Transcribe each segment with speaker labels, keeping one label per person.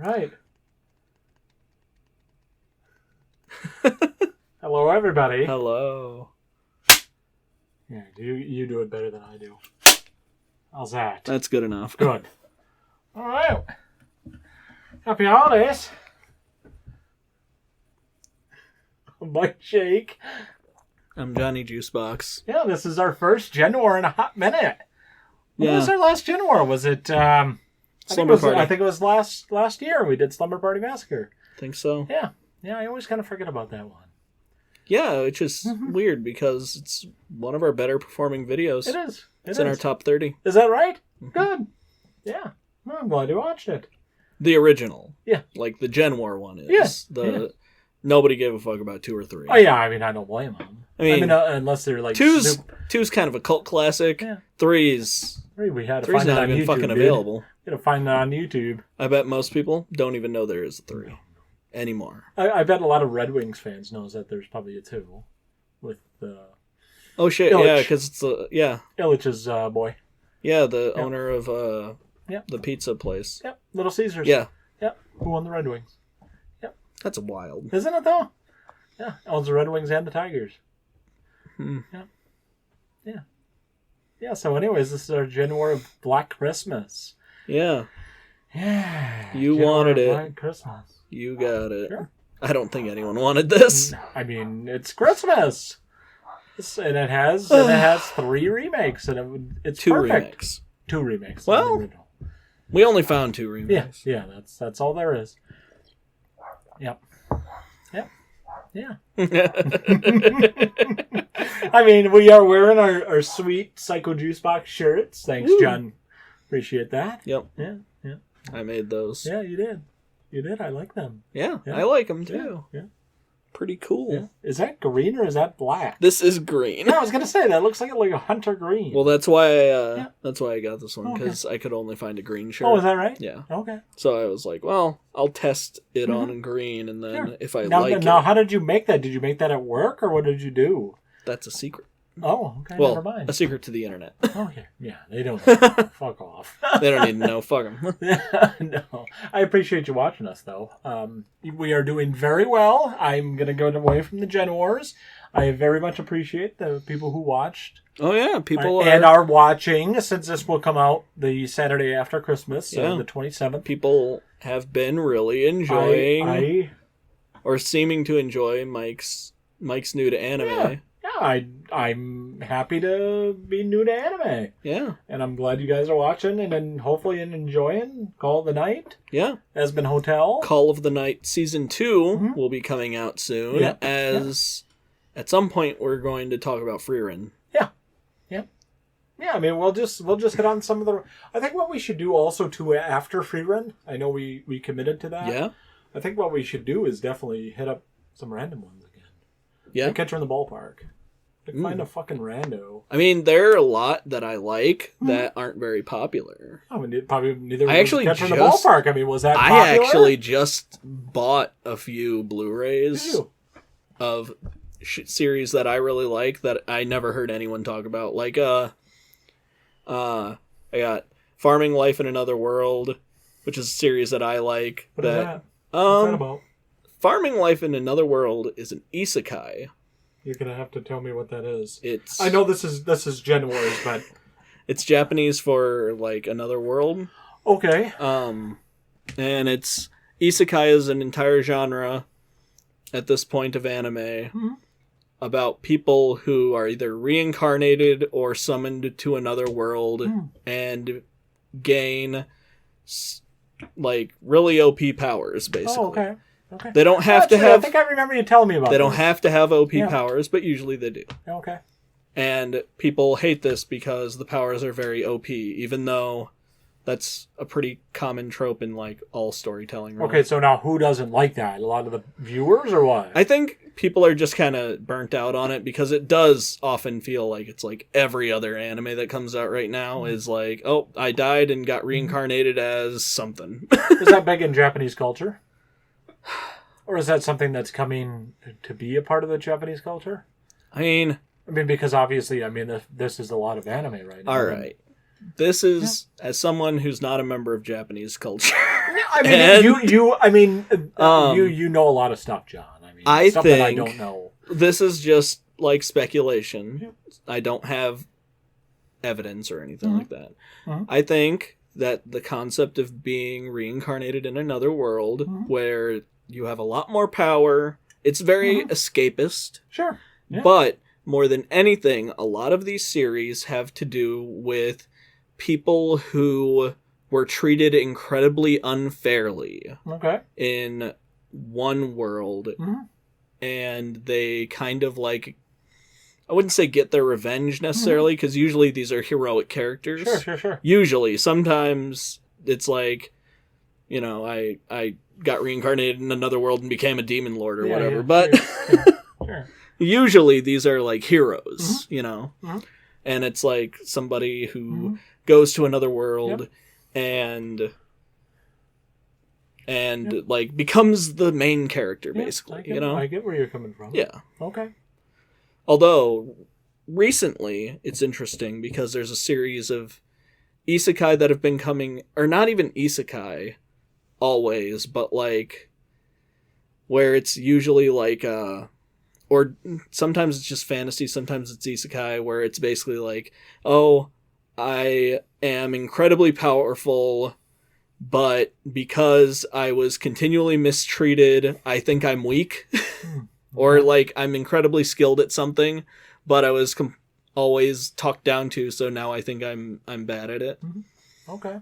Speaker 1: right. Hello, everybody.
Speaker 2: Hello.
Speaker 1: Yeah, you do it better than I do. How's that?
Speaker 2: That's good enough.
Speaker 1: Good. All right. Happy holidays. I'm Mike Shake.
Speaker 2: I'm Johnny Juicebox.
Speaker 1: Yeah, this is our first Gen War in a hot minute. When was our last Gen War? Was it
Speaker 2: Slumber Party?
Speaker 1: I think it was last year we did Slumber Party Massacre.
Speaker 2: Think so.
Speaker 1: Yeah, I always kind of forget about that one.
Speaker 2: Yeah, which is weird because it's one of our better performing videos.
Speaker 1: It is.
Speaker 2: It's in our top 30.
Speaker 1: Is that right? Good. Yeah. Well, I'm glad you watched it.
Speaker 2: The original.
Speaker 1: Yeah.
Speaker 2: Like the Gen War one is.
Speaker 1: Yes.
Speaker 2: Nobody gave a fuck about 2 or 3.
Speaker 1: Oh, yeah. I mean, I don't blame them. I mean unless they're like...
Speaker 2: Two's kind of a cult classic. Yeah. Three's
Speaker 1: we had to find
Speaker 2: not
Speaker 1: it on
Speaker 2: even
Speaker 1: YouTube,
Speaker 2: fucking available.
Speaker 1: You got to find that on YouTube.
Speaker 2: I bet most people don't even know there is a 3 anymore.
Speaker 1: I bet a lot of Red Wings fans knows that there's probably a 2 with
Speaker 2: oh shit!
Speaker 1: Illich.
Speaker 2: Yeah, because it's
Speaker 1: Illich's boy.
Speaker 2: Yeah, the owner of the pizza place.
Speaker 1: Yep, Little Caesars.
Speaker 2: Yeah.
Speaker 1: Yep. Who won the Red Wings? Yep.
Speaker 2: That's wild,
Speaker 1: isn't it though? Yeah, owns the Red Wings and the Tigers. Yeah. So, anyways, this is our Gen War of Black Christmas.
Speaker 2: Yeah.
Speaker 1: Yeah.
Speaker 2: You wanted it.
Speaker 1: Black Christmas.
Speaker 2: You got it.
Speaker 1: Sure.
Speaker 2: I don't think anyone wanted this.
Speaker 1: I mean, it's Christmas, and it has 3 remakes, and it's
Speaker 2: 2
Speaker 1: perfect.
Speaker 2: remakes.
Speaker 1: 2 remakes.
Speaker 2: Well, we only found 2 remakes.
Speaker 1: Yeah. That's all there is. Yep. Yeah. I mean, we are wearing our sweet Psycho Juicebox shirts. Thanks, John. Appreciate that.
Speaker 2: Yep.
Speaker 1: Yeah.
Speaker 2: I made those.
Speaker 1: Yeah, you did. I like them.
Speaker 2: Yeah, I like them too.
Speaker 1: Yeah.
Speaker 2: Pretty cool.
Speaker 1: Yeah. Is that green or is that black?
Speaker 2: This is green.
Speaker 1: No, I was gonna say that looks like a hunter green.
Speaker 2: Well, that's why I got this one because I could only find a green shirt.
Speaker 1: Oh, is that right?
Speaker 2: Yeah.
Speaker 1: Okay.
Speaker 2: So I was like, well, I'll test it on in green, and then if I like it.
Speaker 1: Now, how did you make that? Did you make that at work, or what did you do?
Speaker 2: That's a secret.
Speaker 1: Oh, okay.
Speaker 2: Well,
Speaker 1: never mind.
Speaker 2: A secret to the internet.
Speaker 1: Okay. Yeah, they don't know. Fuck off.
Speaker 2: They don't need to know. Fuck them.
Speaker 1: No. I appreciate you watching us, though. We are doing very well. I'm going to go away from the Gen Wars. I very much appreciate the people who watched.
Speaker 2: Oh, yeah.
Speaker 1: And are watching, since this will come out the Saturday after Christmas, the 27th.
Speaker 2: People have been really enjoying or seeming to enjoy Mike's new to anime.
Speaker 1: Yeah, I'm happy to be new to anime.
Speaker 2: Yeah.
Speaker 1: And I'm glad you guys are watching and then hopefully enjoying Call of the Night.
Speaker 2: Yeah.
Speaker 1: Esmond Hotel.
Speaker 2: Call of the Night Season 2 will be coming out soon. At some point we're going to talk about Freerin.
Speaker 1: Yeah, I mean, we'll just hit on some of the... I think what we should do also, too, after Freerin, I know we committed to that.
Speaker 2: Yeah.
Speaker 1: I think what we should do is definitely hit up some random ones again.
Speaker 2: Yeah.
Speaker 1: Like Catcher in the Ballpark. Like find a fucking rando.
Speaker 2: I mean, there are a lot that I like that aren't very popular.
Speaker 1: I mean, probably neither was Catcher in the
Speaker 2: just...
Speaker 1: Ballpark. I mean, was that popular?
Speaker 2: I actually just bought a few Blu-rays of series that I really like that I never heard anyone talk about. Like, I got Farming Life in Another World, which is a series that I like.
Speaker 1: What is that? What's that about?
Speaker 2: Farming Life in Another World is an isekai.
Speaker 1: You're gonna have to tell me what that is.
Speaker 2: I
Speaker 1: know this is Gen Wars, but
Speaker 2: it's Japanese for like another world.
Speaker 1: Okay.
Speaker 2: And it's isekai is an entire genre at this point of anime about people who are either reincarnated or summoned to another world and gain like really OP powers, basically.
Speaker 1: Oh, okay. Okay.
Speaker 2: They don't have to have...
Speaker 1: I think I remember you telling me about
Speaker 2: They don't have to have OP powers, but usually they do.
Speaker 1: Okay.
Speaker 2: And people hate this because the powers are very OP, even though that's a pretty common trope in like all storytelling. Really.
Speaker 1: Okay, so now who doesn't like that? A lot of the viewers or what?
Speaker 2: I think people are just kind of burnt out on it because it does often feel like it's like every other anime that comes out right now is like, oh, I died and got reincarnated as something.
Speaker 1: Is that big in Japanese culture? Or is that something that's coming to be a part of the Japanese culture?
Speaker 2: I mean,
Speaker 1: because obviously, this is a lot of anime right now.
Speaker 2: All right. this is as someone who's not a member of Japanese culture.
Speaker 1: I mean, you know a lot of stuff, John. I mean, stuff that I don't know.
Speaker 2: This is just like speculation. Yeah. I don't have evidence or anything like that. I think that the concept of being reincarnated in another world where you have a lot more power, it's very escapist.
Speaker 1: Sure. Yeah.
Speaker 2: But more than anything, a lot of these series have to do with people who were treated incredibly unfairly in one world. And they kind of like, I wouldn't say get their revenge necessarily, because usually these are heroic characters.
Speaker 1: Sure.
Speaker 2: Usually. Sometimes it's like, you know, I got reincarnated in another world and became a demon lord or whatever. But
Speaker 1: sure.
Speaker 2: Usually these are like heroes, you know? And it's like somebody who goes to another world and like becomes the main character, basically, you know?
Speaker 1: I get where you're coming from.
Speaker 2: Yeah.
Speaker 1: Okay.
Speaker 2: Although, recently, it's interesting because there's a series of isekai that have been coming, or not even isekai always, but like, where it's usually like, or sometimes it's just fantasy, sometimes it's isekai, where it's basically like, oh, I am incredibly powerful, but because I was continually mistreated, I think I'm weak. Or like I'm incredibly skilled at something, but I was always talked down to, so now I think I'm bad at it.
Speaker 1: Okay.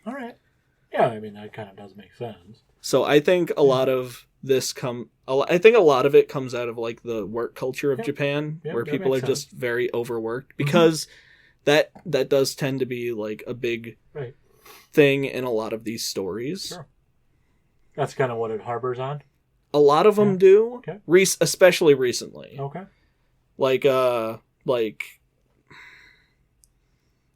Speaker 1: All right. Yeah, I mean that kind of does make sense.
Speaker 2: So I think a lot of this I think a lot of it comes out of like the work culture of Japan, where people are just very overworked, because that does tend to be like a big thing in a lot of these stories.
Speaker 1: Sure. That's kind of what it harbors on.
Speaker 2: A lot of them do, especially recently.
Speaker 1: Okay.
Speaker 2: Like I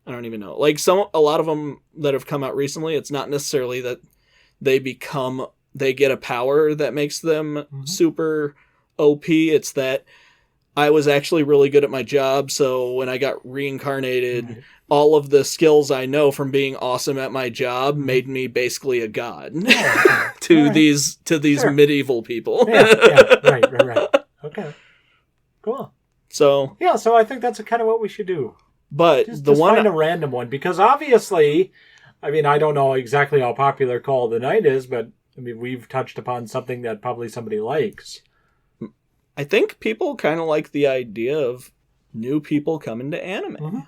Speaker 2: don't even know. Like a lot of them that have come out recently, it's not necessarily that they get a power that makes them super OP. It's that I was actually really good at my job, so when I got reincarnated, all of the skills I know from being awesome at my job made me basically a god to these medieval people.
Speaker 1: Right. Okay. Cool.
Speaker 2: So
Speaker 1: I think that's kind of what we should do.
Speaker 2: But
Speaker 1: just find a random one, because obviously, I mean, I don't know exactly how popular Call of the Night is, but I mean, we've touched upon something that probably somebody likes.
Speaker 2: I think people kind of like the idea of new people coming to anime.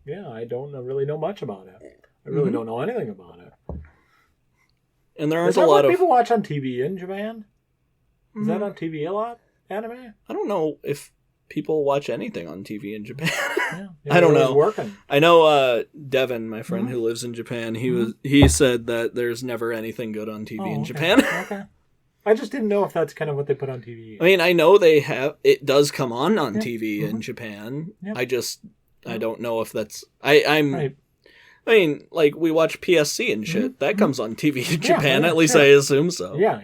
Speaker 1: Yeah, I don't really know much about it. I really don't know anything about it.
Speaker 2: And there aren't a lot of
Speaker 1: people watch on TV in Japan. Is that on TV a lot? Anime?
Speaker 2: I don't know if people watch anything on TV in Japan.
Speaker 1: Yeah,
Speaker 2: I don't know.
Speaker 1: Working.
Speaker 2: I know Devin, my friend who lives in Japan, he said that there's never anything good on TV in Japan.
Speaker 1: Okay. I just didn't know if that's kind of what they put on TV.
Speaker 2: I mean, I know it does come on TV in Japan. Yep. I don't know if that's I mean, like we watch PSC and shit. That comes on TV in Japan. At least I assume so.
Speaker 1: Yeah.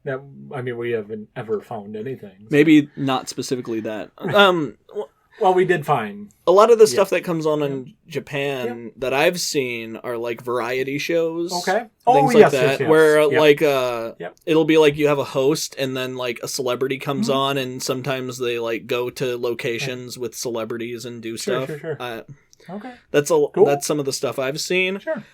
Speaker 1: That, I mean, we haven't ever found anything. So.
Speaker 2: Maybe not specifically that.
Speaker 1: Well, we did find
Speaker 2: a lot of the stuff that comes on in Japan that I've seen are like variety shows.
Speaker 1: Okay.
Speaker 2: Things like that. Where like it'll be like you have a host and then like a celebrity comes on, and sometimes they like go to locations with celebrities and do stuff.
Speaker 1: Sure. Okay.
Speaker 2: That's some of the stuff I've seen.
Speaker 1: Sure.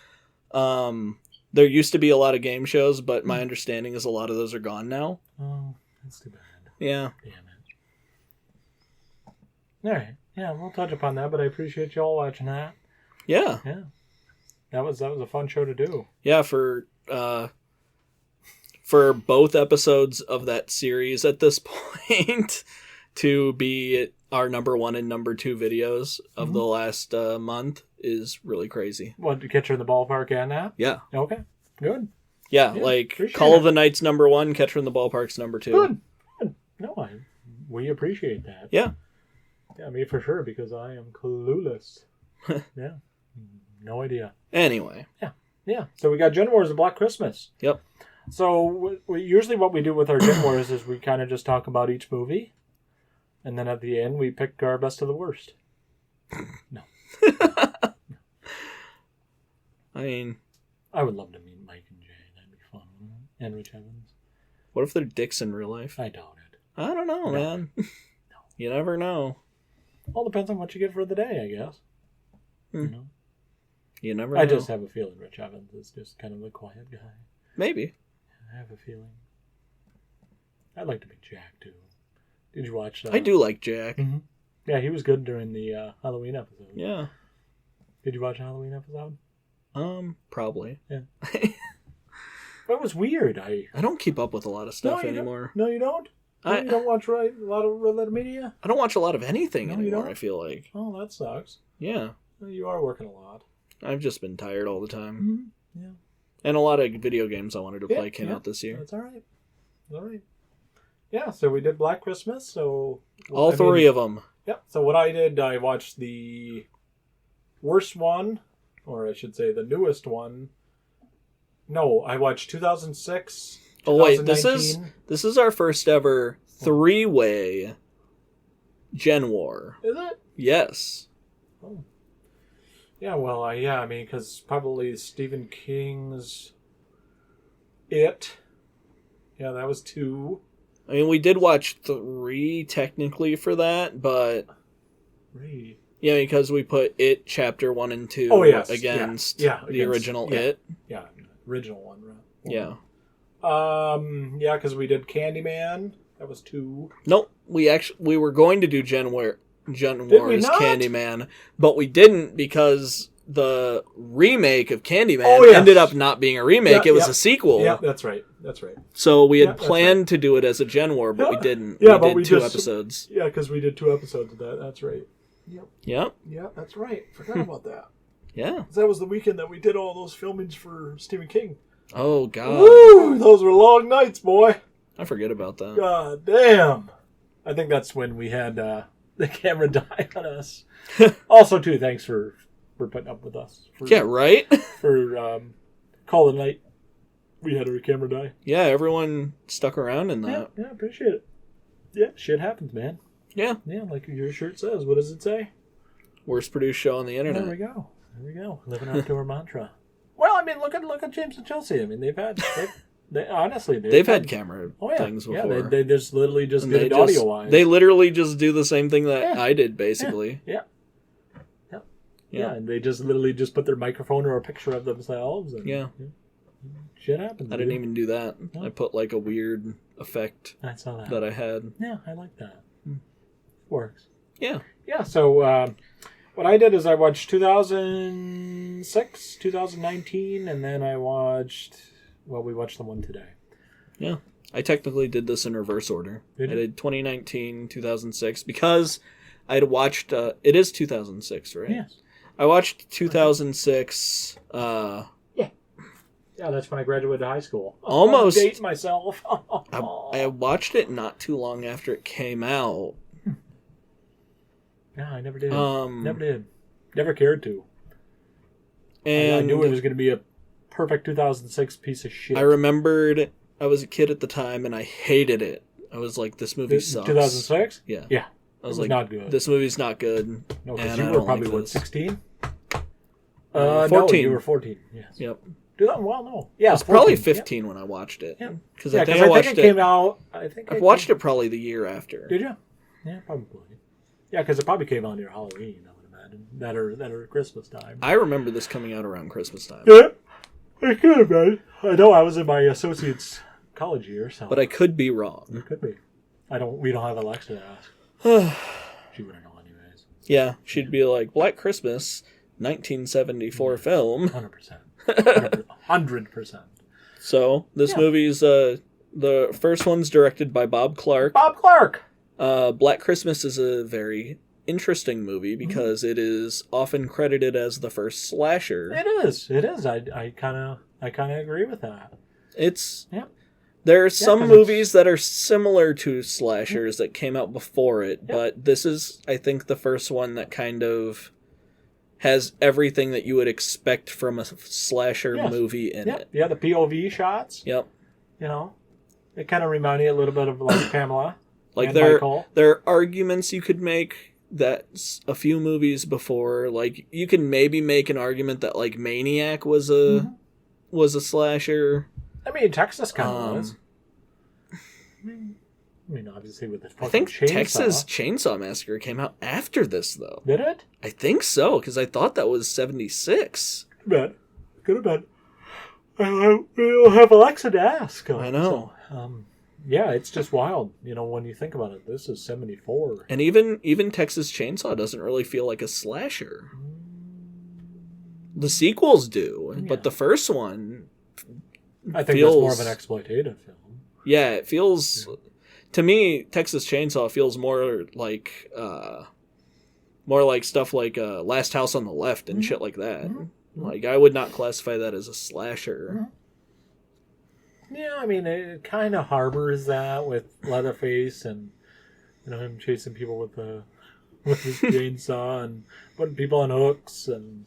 Speaker 2: There used to be a lot of game shows, but my understanding is a lot of those are gone now.
Speaker 1: Oh, that's too bad.
Speaker 2: Yeah.
Speaker 1: Damn it. All right. Yeah, we'll touch upon that, but I appreciate you all watching that.
Speaker 2: Yeah.
Speaker 1: Yeah. That was a fun show to do.
Speaker 2: Yeah, for both episodes of that series at this point to be our number 1 and number 2 videos of the last month is really crazy.
Speaker 1: What, to Catcher in the Ballpark and that?
Speaker 2: Yeah.
Speaker 1: Okay. Good.
Speaker 2: Yeah, like Call of the Night's number 1, Catcher in the Ballpark's number 2.
Speaker 1: Good. No, we appreciate that.
Speaker 2: Yeah.
Speaker 1: Yeah, me for sure, because I am clueless. Yeah. No idea.
Speaker 2: Anyway.
Speaker 1: Yeah. So we got Gen Wars and Black Christmas.
Speaker 2: Yep.
Speaker 1: So usually what we do with our Gen Wars is we kind of just talk about each movie. And then at the end, we pick our best of the worst. No.
Speaker 2: I mean,
Speaker 1: I would love to meet Mike and Jay. That'd be fun. And Rich Evans.
Speaker 2: what if they're dicks in real life?
Speaker 1: I doubt it.
Speaker 2: I don't know, man. No. You never know.
Speaker 1: All depends on what you get for the day, I guess. You know?
Speaker 2: You never know.
Speaker 1: I just have a feeling Rich Evans is just kind of a quiet guy.
Speaker 2: Maybe.
Speaker 1: I have a feeling. I'd like to meet Jack, too. Did you watch...
Speaker 2: I do like Jack.
Speaker 1: Mm-hmm. Yeah, he was good during the Halloween episode.
Speaker 2: Yeah.
Speaker 1: Did you watch a Halloween episode?
Speaker 2: Probably.
Speaker 1: Yeah. That was weird. I
Speaker 2: don't keep up with a lot of stuff anymore.
Speaker 1: No, you don't? You don't watch a lot of Red Letter Media?
Speaker 2: I don't watch a lot of anything anymore,
Speaker 1: you don't?
Speaker 2: I feel like.
Speaker 1: Oh, that sucks.
Speaker 2: Yeah.
Speaker 1: Well, you are working a lot.
Speaker 2: I've just been tired all the time.
Speaker 1: Mm-hmm. Yeah.
Speaker 2: And a lot of video games I wanted to play came out this year.
Speaker 1: That's all right. All right. Yeah, so we did Black Christmas, so...
Speaker 2: All three of them.
Speaker 1: Yeah, so what I did, I watched the worst one, or I should say the newest one. No, I watched 2006,
Speaker 2: Oh wait,
Speaker 1: 2019.
Speaker 2: this is our first ever three-way Gen War.
Speaker 1: Is it?
Speaker 2: Yes.
Speaker 1: Oh. Yeah, well, I mean, because probably Stephen King's It. Yeah, that was 2.
Speaker 2: I mean, we did watch 3 technically for that, but...
Speaker 1: 3?
Speaker 2: Yeah, because we put It Chapter 1 and 2 against the original It.
Speaker 1: Yeah, original one, right?
Speaker 2: Yeah.
Speaker 1: Yeah, because we did Candyman. That was 2.
Speaker 2: Nope, we were going to do Gen Wars
Speaker 1: not?
Speaker 2: Candyman, but we didn't because the remake of Candyman ended up not being a remake. It was a sequel.
Speaker 1: Yeah, that's right. That's right.
Speaker 2: So we had planned to do it as a Gen War, but we didn't.
Speaker 1: Yeah,
Speaker 2: we did 2 episodes.
Speaker 1: Yeah, because we did 2 episodes of that. That's right. Yep.
Speaker 2: Yep.
Speaker 1: Yeah, that's right. Forgot about that.
Speaker 2: Yeah.
Speaker 1: That was the weekend that we did all those filmings for Stephen King.
Speaker 2: Oh, God.
Speaker 1: Woo! Those were long nights, boy.
Speaker 2: I forget about that.
Speaker 1: God damn. I think that's when we had the camera die on us. Also, too, thanks for putting up with us.
Speaker 2: Yeah, right?
Speaker 1: For Call the Night. We had our camera die.
Speaker 2: Yeah, everyone stuck around in that.
Speaker 1: Yeah, appreciate it. Yeah, shit happens, man.
Speaker 2: Yeah.
Speaker 1: Yeah, like your shirt says. What does it say?
Speaker 2: Worst produced show on the internet.
Speaker 1: There we go. Living up to our mantra. Well, I mean, look at James and Chelsea. I mean, they've had
Speaker 2: camera things before.
Speaker 1: Yeah, they just literally just did it audio-wise.
Speaker 2: They literally just do the same thing that I did, basically.
Speaker 1: Yeah, and they just literally just put their microphone or a picture of themselves. And, shit happens.
Speaker 2: I didn't even do that. No. I put like a weird effect
Speaker 1: I saw that
Speaker 2: I had.
Speaker 1: Yeah, I like that. Works.
Speaker 2: Yeah.
Speaker 1: Yeah, so what I did is I watched 2006, 2019, and then we watched the one today.
Speaker 2: Yeah. I technically did this in reverse order. I did 2019, 2006, because I'd watched... it is 2006, right?
Speaker 1: Yes.
Speaker 2: I watched 2006...
Speaker 1: Yeah, that's when I graduated high school.
Speaker 2: Almost.
Speaker 1: I'm dating myself.
Speaker 2: I watched it not too long after it came out.
Speaker 1: No, I never did. Never cared to.
Speaker 2: And
Speaker 1: I knew it was going to be a perfect 2006 piece of shit.
Speaker 2: I remembered I was a kid at the time and I hated it. I was like, this movie sucks.
Speaker 1: 2006?
Speaker 2: Yeah.
Speaker 1: Yeah.
Speaker 2: I was like,
Speaker 1: not good.
Speaker 2: This movie's not good.
Speaker 1: No, because you were probably,
Speaker 2: like
Speaker 1: 16?
Speaker 2: 14.
Speaker 1: No, you were 14. Yes.
Speaker 2: Yep.
Speaker 1: Well, no. Yeah,
Speaker 2: I was probably 15 when I watched it.
Speaker 1: Yeah.
Speaker 2: Because I think it
Speaker 1: came out... I
Speaker 2: watched it probably the year after.
Speaker 1: Did you? Yeah, probably. Yeah, because it probably came out near Halloween, I would imagine. That or Christmas time.
Speaker 2: I remember this coming out around Christmas time.
Speaker 1: Yeah, it could have been. I know I was in my associate's college year, so...
Speaker 2: But I could be wrong.
Speaker 1: It could be. We don't have Alexa to ask. She wouldn't know anyways.
Speaker 2: Yeah, she'd be like, Black Christmas, 1974 film.
Speaker 1: 100%. 100%.
Speaker 2: So, this movie's... the first one's directed by Bob Clark.
Speaker 1: Bob Clark!
Speaker 2: Black Christmas is a very interesting movie because it is often credited as the first slasher.
Speaker 1: It is. I kind of agree with that.
Speaker 2: There are some movies that are similar to slashers that came out before it, but this is, I think, the first one that kind of has everything that you would expect from a slasher movie in it.
Speaker 1: Yeah, the POV shots.
Speaker 2: Yep.
Speaker 1: You know, it kind of reminded me a little bit of like Pamela.
Speaker 2: Like there are arguments you could make that's a few movies before. Like, you can maybe make an argument that, like, Maniac was a slasher.
Speaker 1: I mean, Texas kind of was. I mean, obviously with the fucking
Speaker 2: I think
Speaker 1: chainsaw.
Speaker 2: Texas Chainsaw Massacre came out after this, though.
Speaker 1: Did it?
Speaker 2: I think so, because I thought that was 76.
Speaker 1: Could have been. We'll have Alexa to ask.
Speaker 2: I know.
Speaker 1: So, yeah, it's just wild. You know, when you think about it, this is 74.
Speaker 2: And even Texas Chainsaw doesn't really feel like a slasher. The sequels do, but the first one,
Speaker 1: I think it's more of an exploitative film.
Speaker 2: Yeah, it feels. To me, Texas Chainsaw feels more like stuff like Last House on the Left and shit like that. Like, I would not classify that as a slasher.
Speaker 1: Yeah, I mean, it kind of harbors that with Leatherface and, you know, him chasing people with his chainsaw and putting people on hooks and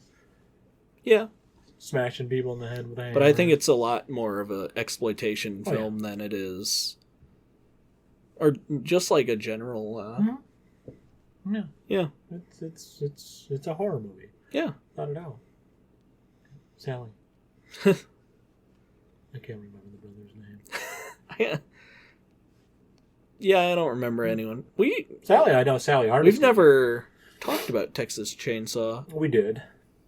Speaker 1: smashing people in the head with a hammer.
Speaker 2: But I think it's a lot more of a exploitation film than it is, or just like a general. Yeah.
Speaker 1: It's a horror movie.
Speaker 2: Yeah,
Speaker 1: Not at all. Sally. I can't remember the brother's name.
Speaker 2: Yeah, I don't remember anyone.
Speaker 1: Sally, I know Sally Hardesty.
Speaker 2: We've never talked about Texas Chainsaw.
Speaker 1: We did.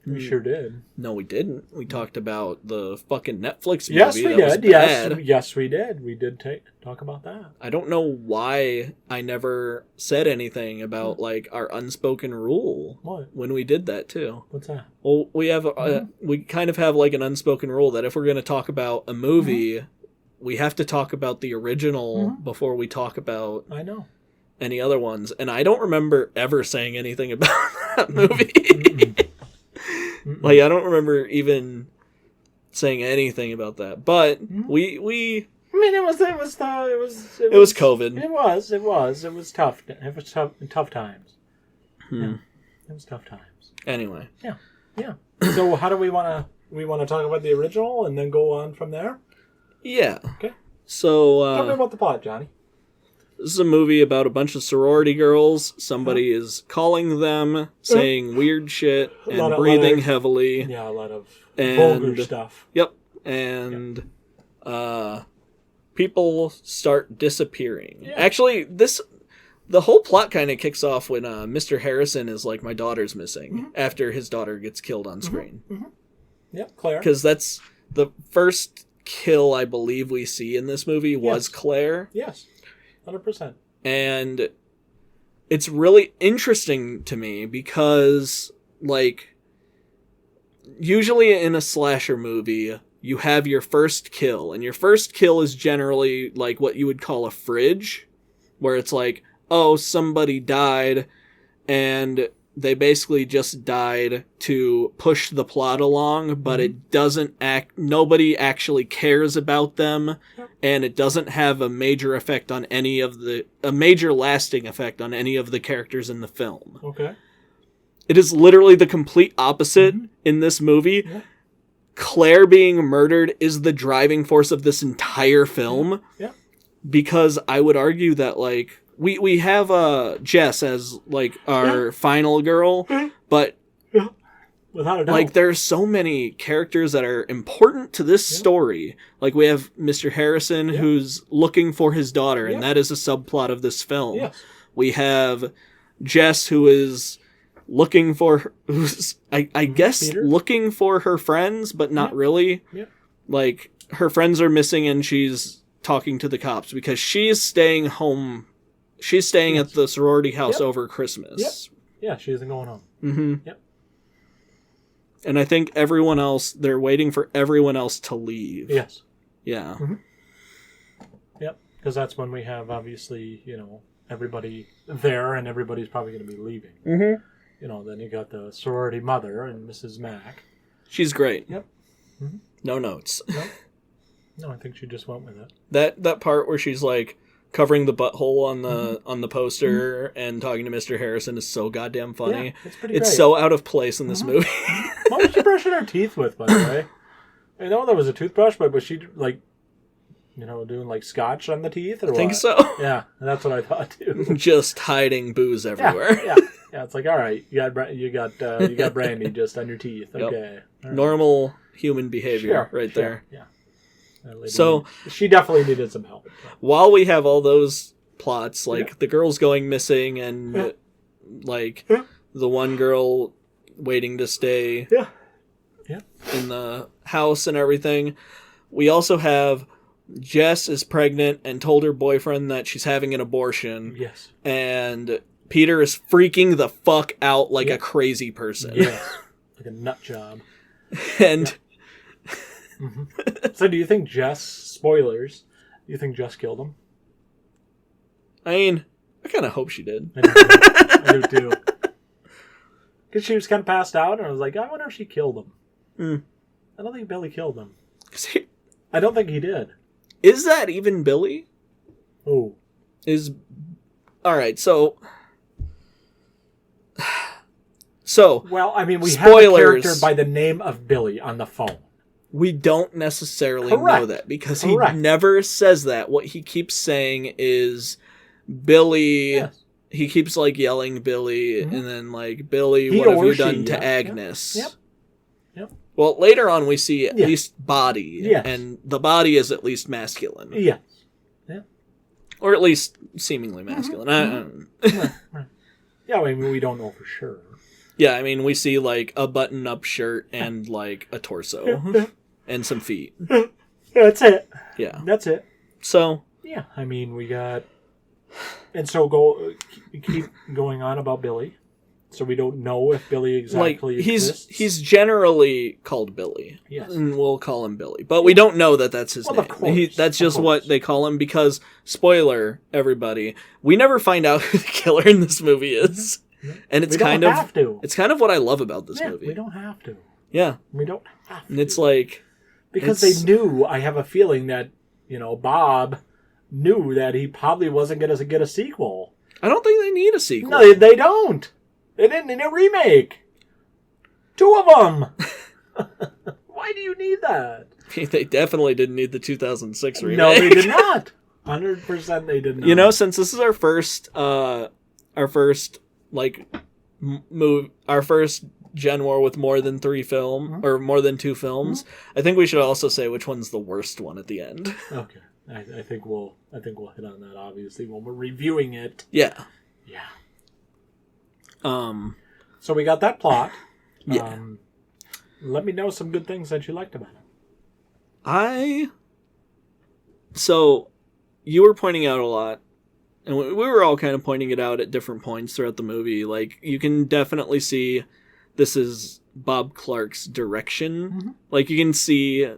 Speaker 1: We sure did.
Speaker 2: No, we didn't. We talked about the fucking Netflix movie.
Speaker 1: Yes, we
Speaker 2: that
Speaker 1: did.
Speaker 2: Was bad.
Speaker 1: Yes, we did. We did talk about that.
Speaker 2: I don't know why I never said anything about like our unspoken rule.
Speaker 1: What?
Speaker 2: When we did that too.
Speaker 1: What's that?
Speaker 2: Well, we have we kind of have like an unspoken rule that if we're going to talk about a movie, we have to talk about the original before we talk about any other ones. And I don't remember ever saying anything about that movie. Like, I don't remember even saying anything about that. But we
Speaker 1: I mean, it was COVID. It was tough. It was tough times. Yeah. It was tough times.
Speaker 2: Anyway.
Speaker 1: Yeah. So how do we want to talk about the original and then go on from there?
Speaker 2: Yeah.
Speaker 1: Okay.
Speaker 2: So
Speaker 1: tell me about the plot, Johnny.
Speaker 2: This is a movie about a bunch of sorority girls. Somebody is calling them, saying weird shit, and breathing heavily.
Speaker 1: Yeah, a lot of vulgar stuff.
Speaker 2: Yep. And people start disappearing. Yeah. Actually, the whole plot kind of kicks off when Mr. Harrison is like, my daughter's missing, after his daughter gets killed on screen.
Speaker 1: Yep, Claire.
Speaker 2: Because that's the first kill I believe we see in this movie was Claire.
Speaker 1: Yes. 100%.
Speaker 2: And it's really interesting to me because, like, usually in a slasher movie, you have your first kill. And your first kill is generally, like, what you would call a fridge. Where it's like, oh, somebody died, and they basically just died to push the plot along, but it doesn't nobody actually cares about them, and it doesn't have a major lasting effect on any of the characters in the film.
Speaker 1: Okay.
Speaker 2: It is literally the complete opposite in this movie. Yeah. Claire being murdered is the driving force of this entire film.
Speaker 1: Yeah.
Speaker 2: Because I would argue that, like, we have Jess as, like, our final girl, but
Speaker 1: without a doubt,
Speaker 2: like, there's so many characters that are important to this story. Like, we have Mr. Harrison who's looking for his daughter, and that is a subplot of this film.
Speaker 1: Yes.
Speaker 2: We have Jess who is looking for I guess Peter? Looking for her friends, but not really. Yeah. Like, her friends are missing and she's talking to the cops because she's staying home. She's staying at the sorority house over Christmas.
Speaker 1: Yep. Yeah, she isn't going home.
Speaker 2: Mm-hmm.
Speaker 1: Yep.
Speaker 2: And I think everyone else, they're waiting for everyone else to leave.
Speaker 1: Yes.
Speaker 2: Yeah.
Speaker 1: Mm-hmm. Yep. Because that's when we have, obviously, you know, everybody there and everybody's probably going to be leaving.
Speaker 2: Mm-hmm.
Speaker 1: You know, then you got the sorority mother and Mrs. Mack.
Speaker 2: She's great.
Speaker 1: Yep. Mm-hmm.
Speaker 2: No notes.
Speaker 1: No, I think she just went with it.
Speaker 2: That part where she's like covering the butthole on the poster and talking to Mr. Harrison is so goddamn funny.
Speaker 1: Yeah, it's pretty
Speaker 2: great.
Speaker 1: It's
Speaker 2: so out of place in this movie.
Speaker 1: What was she brushing her teeth with, by the way? I know there was a toothbrush, but was she like doing like scotch on the teeth, or
Speaker 2: I think
Speaker 1: what?
Speaker 2: so.
Speaker 1: Yeah, that's what I thought too.
Speaker 2: Just hiding booze everywhere.
Speaker 1: Yeah. It's like, all right, you got brandy just on your teeth.
Speaker 2: Yep.
Speaker 1: Okay, right.
Speaker 2: Normal human behavior, there.
Speaker 1: Yeah.
Speaker 2: So
Speaker 1: she definitely needed some help.
Speaker 2: While we have all those plots, like the girls going missing and like the one girl waiting to stay in the house and everything, we also have Jess is pregnant and told her boyfriend that she's having an abortion.
Speaker 1: Yes.
Speaker 2: And Peter is freaking the fuck out like a crazy person.
Speaker 1: Yes. Like a nut job.
Speaker 2: And
Speaker 1: So do you think Jess, spoilers, do you think Jess killed him?
Speaker 2: I mean, I kind of hope she did.
Speaker 1: I do too. Because she was kind of passed out, and I was like, I wonder if she killed him. I don't think Billy killed him. I don't think he did.
Speaker 2: Is that even Billy?
Speaker 1: Oh.
Speaker 2: Alright, so...
Speaker 1: Well, I mean, we
Speaker 2: spoilers.
Speaker 1: have a character by the name of Billy on the phone.
Speaker 2: We don't necessarily know that, because he never says that. What he keeps saying is Billy... Yes. He keeps, like, yelling Billy, and then, like, Billy, what have you done to Agnes?
Speaker 1: Yep.
Speaker 2: Well, later on we see at least body, and the body is at least masculine.
Speaker 1: Yeah.
Speaker 2: Or at least seemingly masculine.
Speaker 1: Right. Yeah, I mean, we don't know for sure.
Speaker 2: Yeah, I mean, we see, like, a button-up shirt and, like, a torso. And some feet.
Speaker 1: Yeah, that's it.
Speaker 2: Yeah.
Speaker 1: That's it.
Speaker 2: So...
Speaker 1: Yeah, I mean, we got... And so keep going on about Billy. So we don't know if Billy exactly exists.
Speaker 2: He's generally called Billy.
Speaker 1: Yes.
Speaker 2: And we'll call him Billy. But we don't know that that's his name.
Speaker 1: Of course.
Speaker 2: That's just what they call him because, spoiler, everybody, we never find out who the killer in this movie is. And it's it's kind of what I love about this movie.
Speaker 1: We don't have to.
Speaker 2: Yeah.
Speaker 1: We don't have to.
Speaker 2: And it's like...
Speaker 1: Because they knew, I have a feeling that, Bob knew that he probably wasn't going to get a sequel.
Speaker 2: I don't think they need a sequel.
Speaker 1: No, they don't. They didn't need a remake. 2 of them. Why do you need that?
Speaker 2: They definitely didn't need the 2006 remake.
Speaker 1: No, they did not. 100% they did not.
Speaker 2: Since this is our first Gen War with more than 3 films or more than 2 films, I think we should also say which one's the worst one at the end.
Speaker 1: Okay. I think we'll hit on that obviously when we're reviewing it.
Speaker 2: Yeah.
Speaker 1: So we got that plot.
Speaker 2: Yeah.
Speaker 1: Let me know some good things that you liked about it.
Speaker 2: So you were pointing out a lot, and we were all kind of pointing it out at different points throughout the movie. Like, you can definitely see this is Bob Clark's direction. Like, you can see,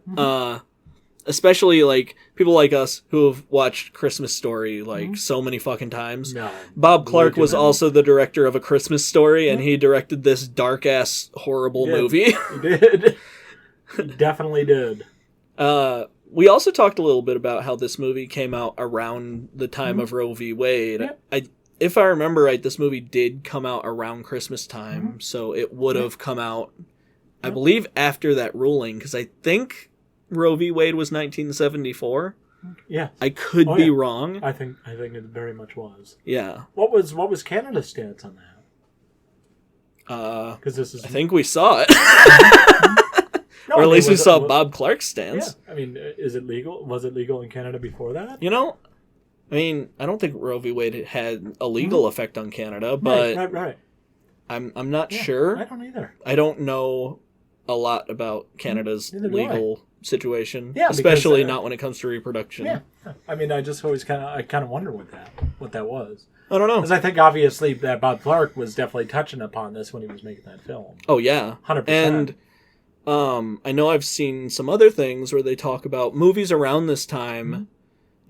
Speaker 2: especially, like, people like us who have watched Christmas Story, like, so many fucking times.
Speaker 1: No.
Speaker 2: Bob Clark was also the director of A Christmas Story, and he directed this dark-ass, horrible movie.
Speaker 1: He did. He definitely did.
Speaker 2: We also talked a little bit about how this movie came out around the time of Roe v. Wade. Yep. If I remember right, this movie did come out around Christmas time, so it would have come out, I believe, after that ruling, because I think Roe v. Wade was 1974.
Speaker 1: Yeah,
Speaker 2: I could be wrong.
Speaker 1: I think it very much was.
Speaker 2: Yeah.
Speaker 1: What was Canada's stance on that? Because this is.
Speaker 2: I think we saw it.
Speaker 1: No,
Speaker 2: or at least we saw Bob Clark's stance.
Speaker 1: Yeah. I mean, is it legal? Was it legal in Canada before that?
Speaker 2: I mean, I don't think Roe v. Wade had a legal effect on Canada, but
Speaker 1: right.
Speaker 2: I'm not sure.
Speaker 1: I don't either.
Speaker 2: I don't know a lot about Canada's legal situation,
Speaker 1: because,
Speaker 2: especially not when it comes to reproduction.
Speaker 1: Yeah, I mean, I just always kind of wonder what that was.
Speaker 2: I don't know,
Speaker 1: because I think obviously that Bob Clark was definitely touching upon this when he was making that film.
Speaker 2: Oh yeah,
Speaker 1: 100%.
Speaker 2: And I know I've seen some other things where they talk about movies around this time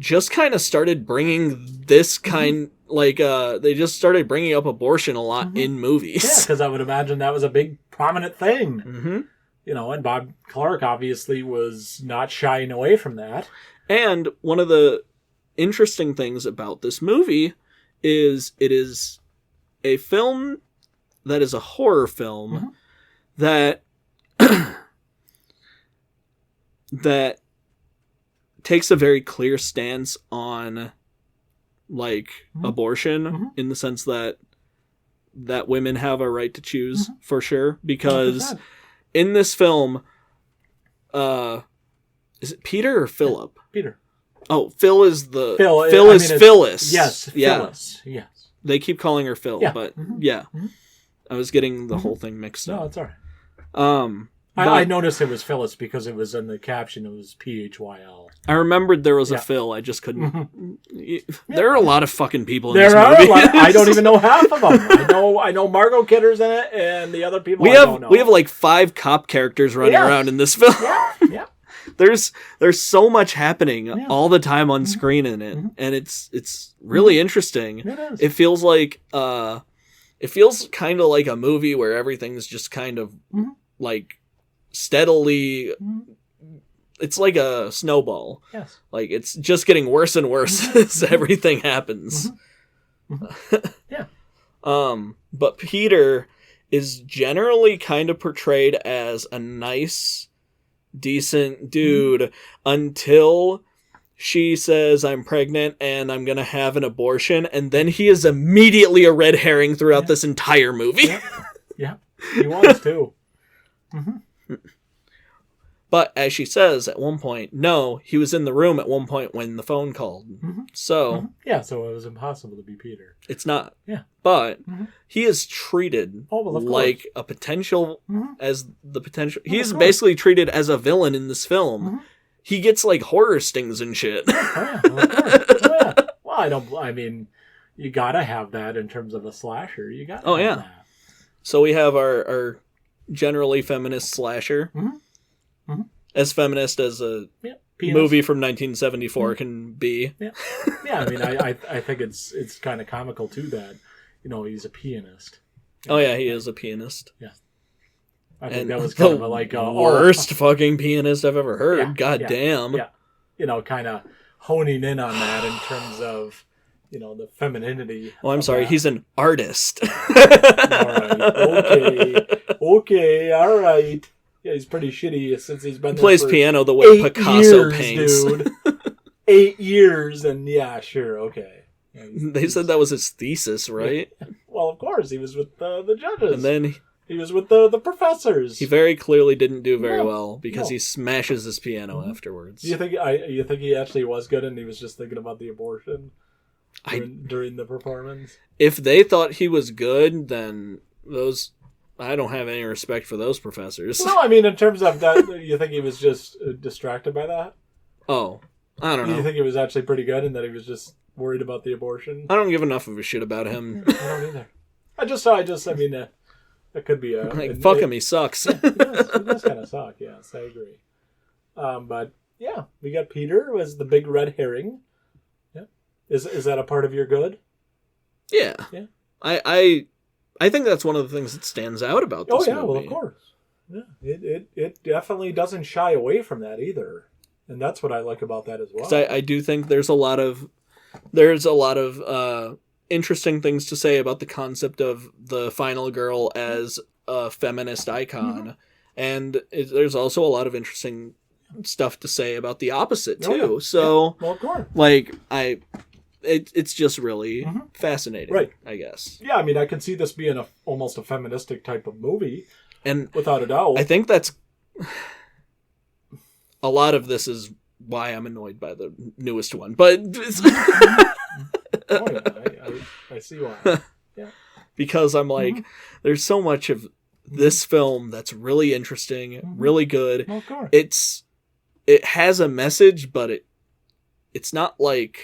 Speaker 2: just kind of started bringing this kind, like, they just started bringing up abortion a lot in movies.
Speaker 1: Yeah, because I would imagine that was a big, prominent thing. And Bob Clark obviously was not shying away from that.
Speaker 2: And one of the interesting things about this movie is it is a film that is a horror film that takes a very clear stance on like abortion in the sense that women have a right to choose for sure, because 100%. In this film, is it Peter or Philip?
Speaker 1: Peter.
Speaker 2: Oh, Phil is
Speaker 1: Phyllis. Yes, Phyllis. Yes.
Speaker 2: They keep calling her Phil, but I was getting the whole thing mixed up.
Speaker 1: No, it's all right. I noticed it was Phyllis because it was in the caption. It was PHYL.
Speaker 2: I remembered there was a Phil. I just couldn't. There are a lot of fucking people in
Speaker 1: this
Speaker 2: movie.
Speaker 1: I don't even know half of them. I know Margot Kidder's in it, and the other people I don't know.
Speaker 2: We have like 5 cop characters running around in this film.
Speaker 1: Yeah.
Speaker 2: There's so much happening all the time on screen in it, and it's really interesting.
Speaker 1: It is.
Speaker 2: It feels like it feels kind of like a movie where everything's just kind of like steadily. It's like a snowball.
Speaker 1: Yes.
Speaker 2: Like it's just getting worse and worse as everything happens.
Speaker 1: Yeah.
Speaker 2: But Peter is generally kind of portrayed as a nice, decent dude until she says, I'm pregnant and I'm going to have an abortion. And then he is immediately a red herring throughout this entire movie.
Speaker 1: Yeah. He was too.
Speaker 2: But as she says at one point, no, he was in the room at one point when the phone called. So
Speaker 1: yeah, so it was impossible to be Peter.
Speaker 2: It's not.
Speaker 1: Yeah.
Speaker 2: But he is treated like a potential as the potential. He's basically treated as a villain in this film. He gets like horror stings and shit.
Speaker 1: Well, I mean, you gotta have that in terms of a slasher. You got. That.
Speaker 2: So we have our generally feminist slasher. As feminist as a movie from 1974 can be.
Speaker 1: Yeah. I mean, I think it's kind of comical too that, he's a pianist.
Speaker 2: Oh yeah, he is a pianist.
Speaker 1: Yeah. I think that was kind of a
Speaker 2: worst fucking pianist I've ever heard. Yeah, God damn.
Speaker 1: Yeah. Kind of honing in on that in terms of, the femininity.
Speaker 2: Well, I'm sorry, he's an artist.
Speaker 1: All right. Okay. All right. Yeah, he's pretty shitty since he's been there.
Speaker 2: Plays piano the way Picasso paints.
Speaker 1: Dude. 8 years, and sure, okay. Yeah,
Speaker 2: they said that was his thesis, right?
Speaker 1: Well, of course, he was with the judges.
Speaker 2: And then
Speaker 1: he was with the professors.
Speaker 2: He very clearly didn't do very well because he smashes his piano afterwards.
Speaker 1: Do you think he actually was good and he was just thinking about the abortion during the performance?
Speaker 2: If they thought he was good, then I don't have any respect for those professors.
Speaker 1: No, I mean, in terms of that, you think he was just distracted by that?
Speaker 2: Oh, I don't know.
Speaker 1: Do you think he was actually pretty good and that he was just worried about the abortion?
Speaker 2: I don't give enough of a shit about him.
Speaker 1: I don't either. I mean, that could be
Speaker 2: fuck him, he sucks.
Speaker 1: He does kind of suck, yes, I agree. But, yeah, we got Peter as the big red herring. Yeah. Is that a part of your good?
Speaker 2: Yeah. Yeah. I think that's one of the things that stands out about this movie.
Speaker 1: Well, of course. Yeah, it definitely doesn't shy away from that either, and that's what I like about that as well.
Speaker 2: I do think there's a lot of interesting things to say about the concept of the final girl as a feminist icon, and there's also a lot of interesting stuff to say about the opposite too. So,
Speaker 1: well, of course.
Speaker 2: It's just really fascinating,
Speaker 1: right?
Speaker 2: I guess.
Speaker 1: Yeah, I mean, I can see this being almost a feministic type of movie,
Speaker 2: and
Speaker 1: without a doubt,
Speaker 2: I think that's a lot of this is why I'm annoyed by the newest one. But
Speaker 1: I see why. Yeah,
Speaker 2: because I'm like, there's so much of this film that's really interesting, really good.
Speaker 1: Well, of course.
Speaker 2: It has a message, but it's not like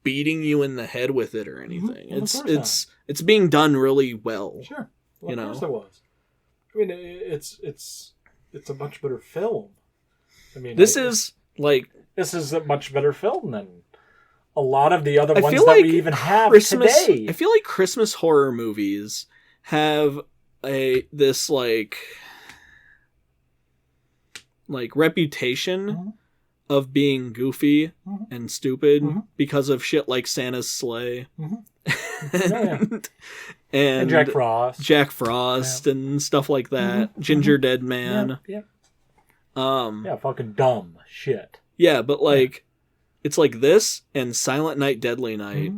Speaker 2: beating you in the head with it or anything. Well, it's being done really well.
Speaker 1: Sure. Well, of course it was. I mean, it's a much better film. I mean, this is a much better film than a lot of the other ones that we even have today.
Speaker 2: I feel like Christmas horror movies have this reputation of being goofy and stupid because of shit like Santa's Sleigh and Jack Frost and stuff like that. Ginger Dead Man.
Speaker 1: Yeah, fucking dumb shit.
Speaker 2: Yeah, but like, it's like this and Silent Night, Deadly Night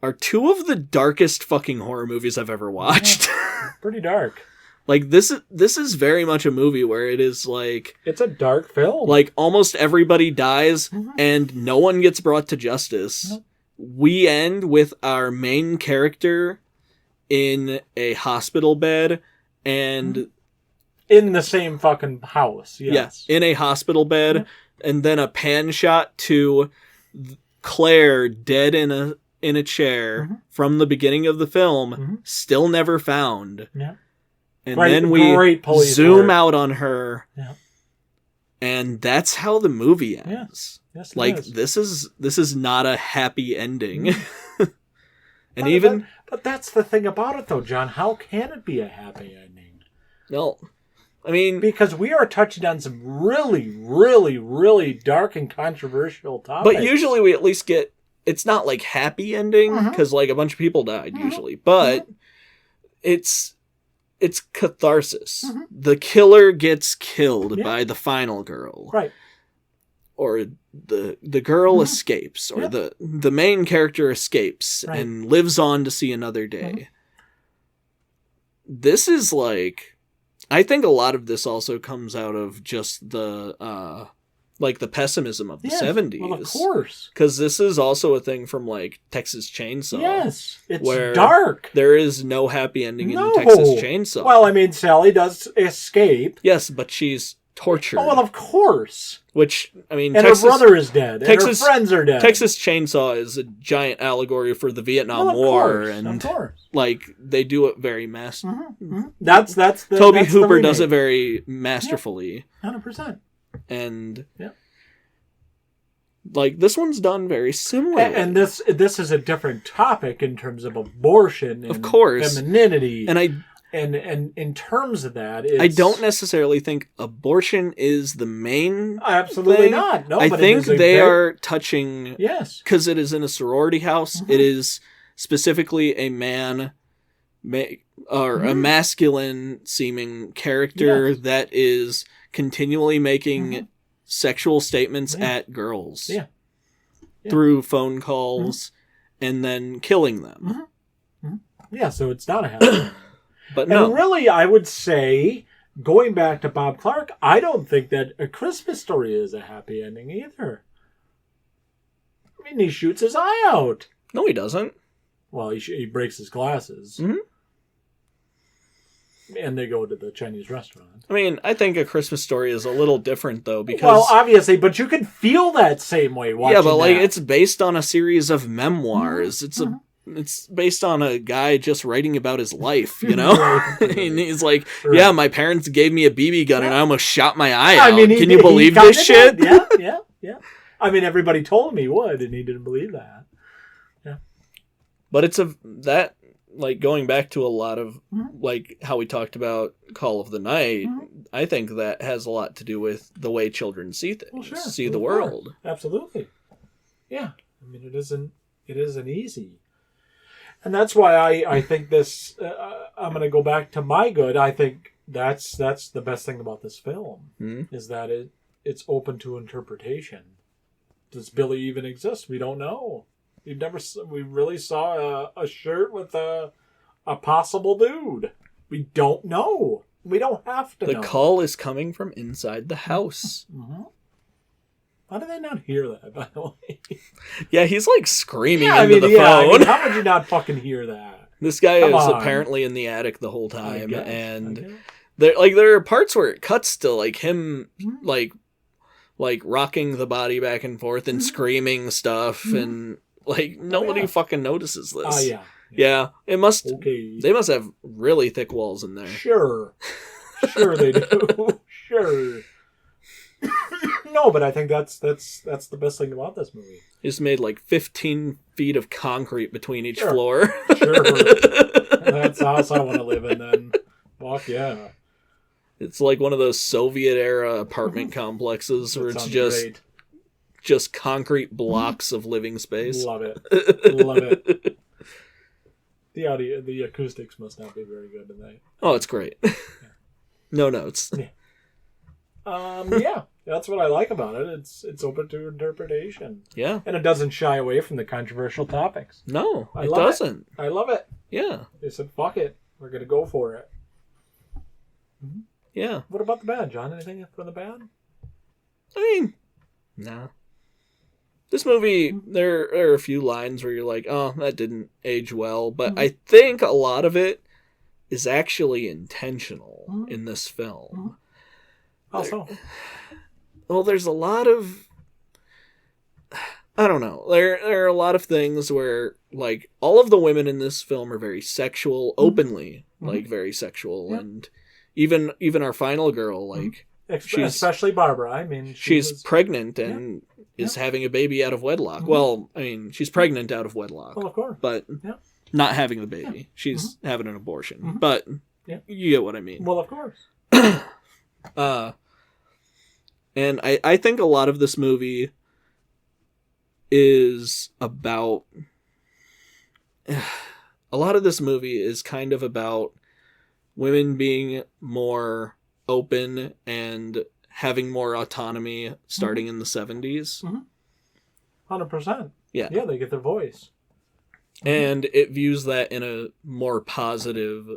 Speaker 2: are two of the darkest fucking horror movies I've ever watched.
Speaker 1: Yeah, pretty dark.
Speaker 2: Like, this is very much a movie where it is like...
Speaker 1: It's a dark film.
Speaker 2: Like, almost everybody dies and no one gets brought to justice.
Speaker 1: Nope.
Speaker 2: We end with our main character in a hospital bed and...
Speaker 1: In the same fucking house, yes.
Speaker 2: Yeah, in a hospital bed, and then a pan shot to Claire dead in a chair from the beginning of the film, still never found.
Speaker 1: Yeah.
Speaker 2: And then we zoom out on her,
Speaker 1: yeah.
Speaker 2: And that's how the movie ends.
Speaker 1: Yeah. Yes,
Speaker 2: like this is not a happy ending. And
Speaker 1: but that's the thing about it, though, John. How can it be a happy ending?
Speaker 2: Well, I mean,
Speaker 1: because we are touching on some really, really, really dark and controversial topics.
Speaker 2: But usually we at least get, it's not like happy ending because like a bunch of people died usually, but it's catharsis. The killer gets killed by the final girl,
Speaker 1: right?
Speaker 2: Or the girl escapes, or the main character escapes and lives on to see another day. This is like. I think a lot of this also comes out of just the like the pessimism of the 70s.
Speaker 1: Well, of course.
Speaker 2: Because this is also a thing from like Texas Chainsaw.
Speaker 1: Yes, it's
Speaker 2: where
Speaker 1: dark.
Speaker 2: There is no happy ending in Texas Chainsaw.
Speaker 1: Well, I mean, Sally does escape.
Speaker 2: Yes, but she's tortured.
Speaker 1: Oh, well, of course.
Speaker 2: Which, I mean,
Speaker 1: and her brother is dead. And her friends are dead.
Speaker 2: Texas Chainsaw is a giant allegory for the Vietnam War. Of course. Like, they do it very
Speaker 1: That's
Speaker 2: Toby Hooper does it very masterfully.
Speaker 1: 100%.
Speaker 2: And like, this one's done very similarly.
Speaker 1: And this is a different topic in terms of abortion and
Speaker 2: of course.
Speaker 1: femininity.
Speaker 2: And
Speaker 1: And in terms of that,
Speaker 2: I don't necessarily think abortion is the main
Speaker 1: absolutely
Speaker 2: thing.
Speaker 1: not. No,
Speaker 2: I think they are touching...
Speaker 1: Yes.
Speaker 2: Because it is in a sorority house. It is specifically a man... or a masculine-seeming character that is continually making sexual statements at girls through phone calls and then killing them.
Speaker 1: Yeah, so it's not a happy
Speaker 2: But no.
Speaker 1: And really, I would say, going back to Bob Clark, I don't think that A Christmas Story is a happy ending either. I mean, he shoots his eye out.
Speaker 2: No, he doesn't.
Speaker 1: Well, he breaks his glasses. And they go to the Chinese restaurant.
Speaker 2: I mean, I think A Christmas Story is a little different, though, because...
Speaker 1: Well, obviously, but you can feel that same way watching
Speaker 2: but like,
Speaker 1: that.
Speaker 2: it's based on a series of memoirs. It's based on a guy just writing about his life, you know? And he's like, yeah, my parents gave me a BB gun and I almost shot my eye out. Can you believe this shit?
Speaker 1: Yeah. I mean, everybody told him he would, and he didn't believe that. Yeah.
Speaker 2: But it's like, going back to a lot of, like, how we talked about Call of the Night, I think that has a lot to do with the way children see things, see the world.
Speaker 1: Absolutely. Yeah. I mean, it isn't easy. And that's why I think this, I'm going to go back to My Good. I think that's the best thing about this film, is that it's open to interpretation. Does Billy even exist? We don't know. We really saw a shirt with a possible dude. We don't know. We don't have to know.
Speaker 2: The call is coming from inside the house.
Speaker 1: How did they not hear that, by the way?
Speaker 2: Yeah, he's like screaming into the phone.
Speaker 1: I mean, how would you not fucking hear that?
Speaker 2: This guy is apparently in the attic the whole time, and there are parts where it cuts to like him like rocking the body back and forth and screaming stuff, and like nobody fucking notices this. Yeah. It must. Okay. They must have really thick walls in there.
Speaker 1: Sure they do. Sure. No, but I think that's the best thing about this movie.
Speaker 2: Just made like 15 feet of concrete between each floor.
Speaker 1: Sure. That's the house I want to live in then. Fuck yeah.
Speaker 2: It's like one of those Soviet era apartment complexes where it's just concrete blocks of living space.
Speaker 1: Love it. The acoustics must not be very good tonight.
Speaker 2: Oh, it's great. No notes.
Speaker 1: Yeah. Yeah, that's what I like about it. It's open to interpretation.
Speaker 2: Yeah.
Speaker 1: And it doesn't shy away from the controversial topics.
Speaker 2: No,
Speaker 1: I
Speaker 2: it
Speaker 1: love
Speaker 2: doesn't.
Speaker 1: I love it.
Speaker 2: Yeah.
Speaker 1: They said, fuck it. We're going to go for it.
Speaker 2: Yeah.
Speaker 1: What about the bad, John? Anything from the bad?
Speaker 2: I mean, no. This movie, there are a few lines where you're like, oh, that didn't age well. But I think a lot of it is actually intentional in this film.
Speaker 1: Also,
Speaker 2: Well, there's a lot of... I don't know. There are a lot of things where, like, all of the women in this film are very sexual, openly, like, very sexual. Yeah. And even our final girl, like...
Speaker 1: Especially Barbara. I mean,
Speaker 2: she's pregnant and is having a baby out of wedlock. Well, I mean, she's pregnant out of wedlock.
Speaker 1: Well, of course.
Speaker 2: But not having the baby. Yeah. She's having an abortion. But you get what I mean.
Speaker 1: Well, of course.
Speaker 2: And I think a lot of this movie is about... A lot of this movie is kind of about women being more open and having more autonomy starting in the 70s.
Speaker 1: 100%.
Speaker 2: Yeah.
Speaker 1: Yeah, they get their voice.
Speaker 2: And it views that in a more positive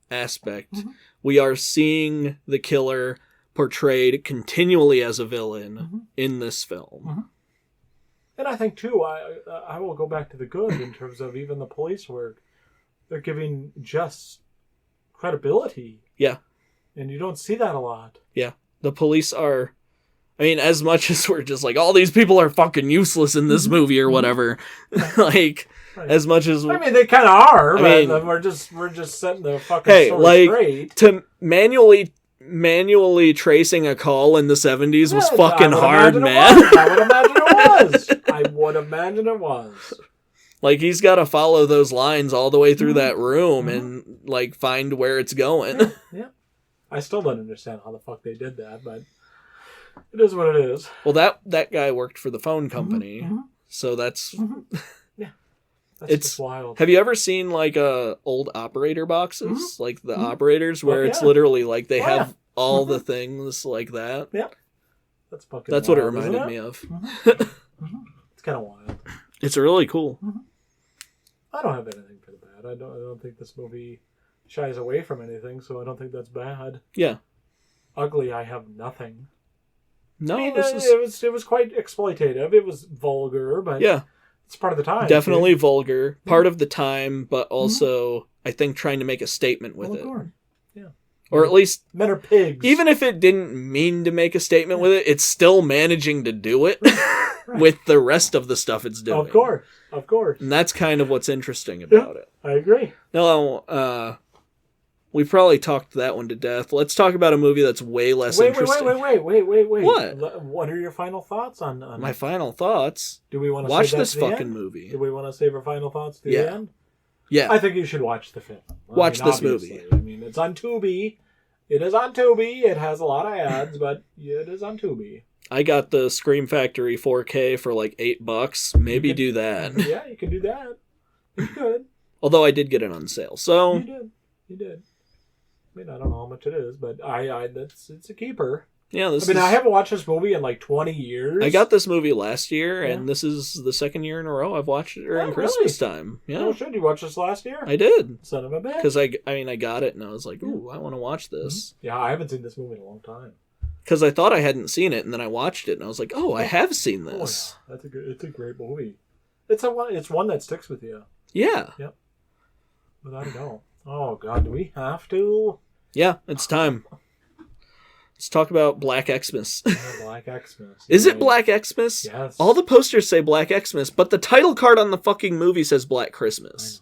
Speaker 2: aspect. We are seeing the killer portrayed continually as a villain in this film.
Speaker 1: And I think, too, I will go back to the good in terms of even the police work. They're giving just credibility.
Speaker 2: Yeah.
Speaker 1: And you don't see that a lot.
Speaker 2: Yeah. The police are... I mean, as much as we're just like, all these people are fucking useless in this movie or whatever. Like, as much as...
Speaker 1: I mean, they kind of are, but we're just setting the fucking story straight.
Speaker 2: To manually tracing a call in the 70s was fucking hard, man.
Speaker 1: I would imagine it was. I would imagine it was.
Speaker 2: Like, he's got to follow those lines all the way through that room and, like, find where it's going.
Speaker 1: Yeah. I still don't understand how the fuck they did that, but it is what it is.
Speaker 2: Well, that guy worked for the phone company, so that's...
Speaker 1: Yeah. That's just wild.
Speaker 2: Have you ever seen, like, old operator boxes? Like, the operators, where it's literally, like, they have all the things like that?
Speaker 1: Yeah. That's fucking
Speaker 2: That's
Speaker 1: wild,
Speaker 2: what it reminded me of.
Speaker 1: It's kind of wild.
Speaker 2: It's really cool.
Speaker 1: I don't have anything for the bad. I don't think this movie shies away from anything, so I don't think that's bad.
Speaker 2: Yeah.
Speaker 1: Ugly, I have nothing.
Speaker 2: No,
Speaker 1: I mean, it was quite exploitative. It was vulgar, but it's part of the time.
Speaker 2: Definitely vulgar. Part of the time, but also, I think, trying to make a statement with it.
Speaker 1: Yeah.
Speaker 2: Or at least...
Speaker 1: Men are pigs.
Speaker 2: Even if it didn't mean to make a statement with it, it's still managing to do it with the rest of the stuff it's doing.
Speaker 1: Of course.
Speaker 2: And that's kind of what's interesting about it.
Speaker 1: I agree.
Speaker 2: Now, we probably talked that one to death. Let's talk about a movie that's way less interesting.
Speaker 1: Wait.
Speaker 2: What?
Speaker 1: What are your final thoughts on
Speaker 2: my final thoughts?
Speaker 1: Do we want to
Speaker 2: watch this fucking movie?
Speaker 1: Do we want to save our final thoughts to the end?
Speaker 2: Yeah.
Speaker 1: I think you should watch the film.
Speaker 2: Watch this movie.
Speaker 1: I mean, it's on Tubi. It is on Tubi. It has a lot of ads, but it is on Tubi.
Speaker 2: I got the Scream Factory 4K for like $8. Maybe do that.
Speaker 1: Yeah, you can do that. You could.
Speaker 2: Although I did get it on sale, so
Speaker 1: you did. I mean, I don't know how much it is, but it's a keeper.
Speaker 2: Yeah,
Speaker 1: I haven't watched this movie in like 20 years.
Speaker 2: I got this movie last year, and this is the second year in a row I've watched it during Christmas time. Yeah.
Speaker 1: Oh, shit, you watched this last year?
Speaker 2: I did.
Speaker 1: Son of a bitch.
Speaker 2: Because I got it, and I was like, ooh, I want to watch this.
Speaker 1: Yeah, I haven't seen this movie in a long time.
Speaker 2: Because I thought I hadn't seen it, and then I watched it, and I was like, oh, I have seen this.
Speaker 1: Oh, yeah. It's a great movie. It's one that sticks with you.
Speaker 2: Yeah.
Speaker 1: Yep. Without a doubt. Oh, God, do we have to?
Speaker 2: Yeah, it's time. Let's talk about Black Xmas.
Speaker 1: Black Xmas.
Speaker 2: Is it Black Xmas?
Speaker 1: Yes.
Speaker 2: All the posters say Black Xmas, but the title card on the fucking movie says Black Christmas.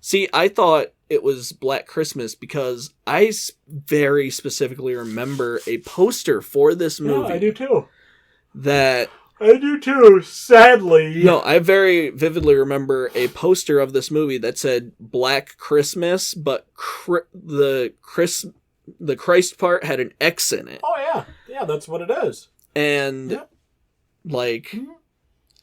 Speaker 2: See, I thought it was Black Christmas because I very specifically remember a poster for this movie.
Speaker 1: Yeah, I do too.
Speaker 2: I
Speaker 1: do too, sadly.
Speaker 2: No, I very vividly remember a poster of this movie that said Black Christmas, but the Christ part had an X in it.
Speaker 1: Oh, yeah. Yeah, that's what it is.
Speaker 2: And,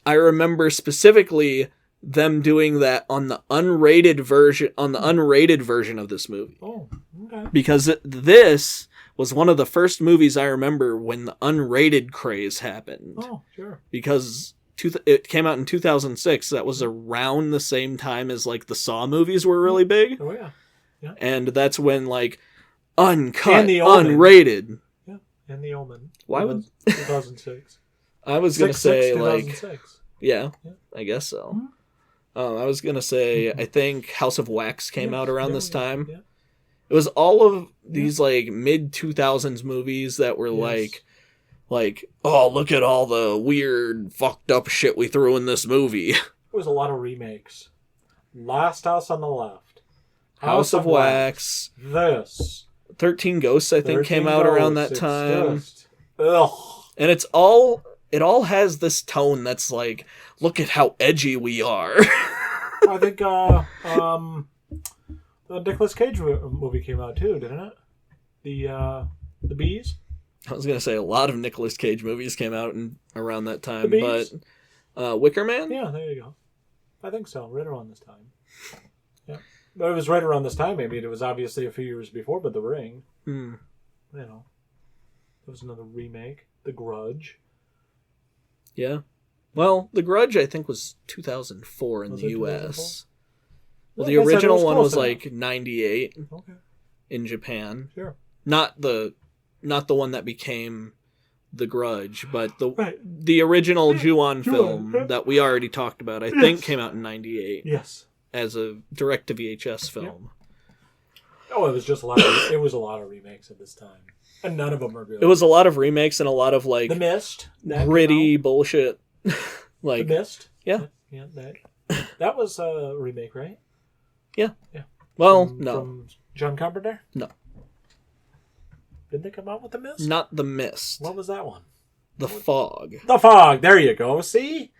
Speaker 2: I remember specifically them doing that on the unrated version of this movie.
Speaker 1: Oh, okay.
Speaker 2: Because this was one of the first movies I remember when the unrated craze happened.
Speaker 1: Oh, sure.
Speaker 2: Because it came out in 2006. That was around the same time as like the Saw movies were really big.
Speaker 1: Oh yeah. Yeah.
Speaker 2: And that's when like Uncut,
Speaker 1: And The Omen.
Speaker 2: unrated.
Speaker 1: Yeah, and The Omen.
Speaker 2: Why would
Speaker 1: 2006?
Speaker 2: I was gonna say
Speaker 1: 2006.
Speaker 2: yeah,
Speaker 1: Yeah.
Speaker 2: I guess so.
Speaker 1: Mhm.
Speaker 2: I was gonna say I think House of Wax came out around this time.
Speaker 1: Yeah.
Speaker 2: It was all of these like mid 2000s movies that were like, oh, look at all the weird fucked up shit we threw in this movie.
Speaker 1: It was a lot of remakes. Last House on the Left.
Speaker 2: House of Wax.
Speaker 1: This.
Speaker 2: 13 Ghosts, I think, came out around that time.
Speaker 1: Ugh.
Speaker 2: And it all has this tone that's like, look at how edgy we are.
Speaker 1: I think the Nicolas Cage movie came out too, didn't it? The Bees?
Speaker 2: I was going to say a lot of Nicolas Cage movies came out around that time,
Speaker 1: The
Speaker 2: but
Speaker 1: Bees?
Speaker 2: Wicker Man?
Speaker 1: Yeah, there you go. I think so, right around this time. Yeah. But it was right around this time, maybe. It was obviously a few years before, but The Ring,
Speaker 2: Hmm.
Speaker 1: you know, there was another remake. The Grudge.
Speaker 2: Yeah. Well, The Grudge, I think, was 2004 in
Speaker 1: Was
Speaker 2: the
Speaker 1: it
Speaker 2: U.S. Well,
Speaker 1: Like
Speaker 2: the
Speaker 1: I said, it
Speaker 2: original
Speaker 1: was
Speaker 2: one
Speaker 1: close
Speaker 2: was
Speaker 1: enough.
Speaker 2: like 98
Speaker 1: Okay,
Speaker 2: in Japan.
Speaker 1: sure.
Speaker 2: Not the one that became The Grudge, but
Speaker 1: Right.
Speaker 2: the original Ju-on
Speaker 1: Ju-on.
Speaker 2: film that we already talked about, I think came out in 98
Speaker 1: Yes.
Speaker 2: as a direct-to-VHS film.
Speaker 1: Oh, it was just a lot of, it was a lot of remakes at this time. And none of them are good.
Speaker 2: It was a lot of remakes and a lot of like
Speaker 1: The Mist. that
Speaker 2: gritty
Speaker 1: came out.
Speaker 2: bullshit.
Speaker 1: The
Speaker 2: Like,
Speaker 1: Mist.
Speaker 2: yeah.
Speaker 1: Yeah, that was a remake, right?
Speaker 2: well,
Speaker 1: From-
Speaker 2: no,
Speaker 1: From John Carpenter?
Speaker 2: No.
Speaker 1: Didn't they come out with The Mist?
Speaker 2: not The Mist,
Speaker 1: What was that one?
Speaker 2: The Fog.
Speaker 1: The Fog. There you go. See?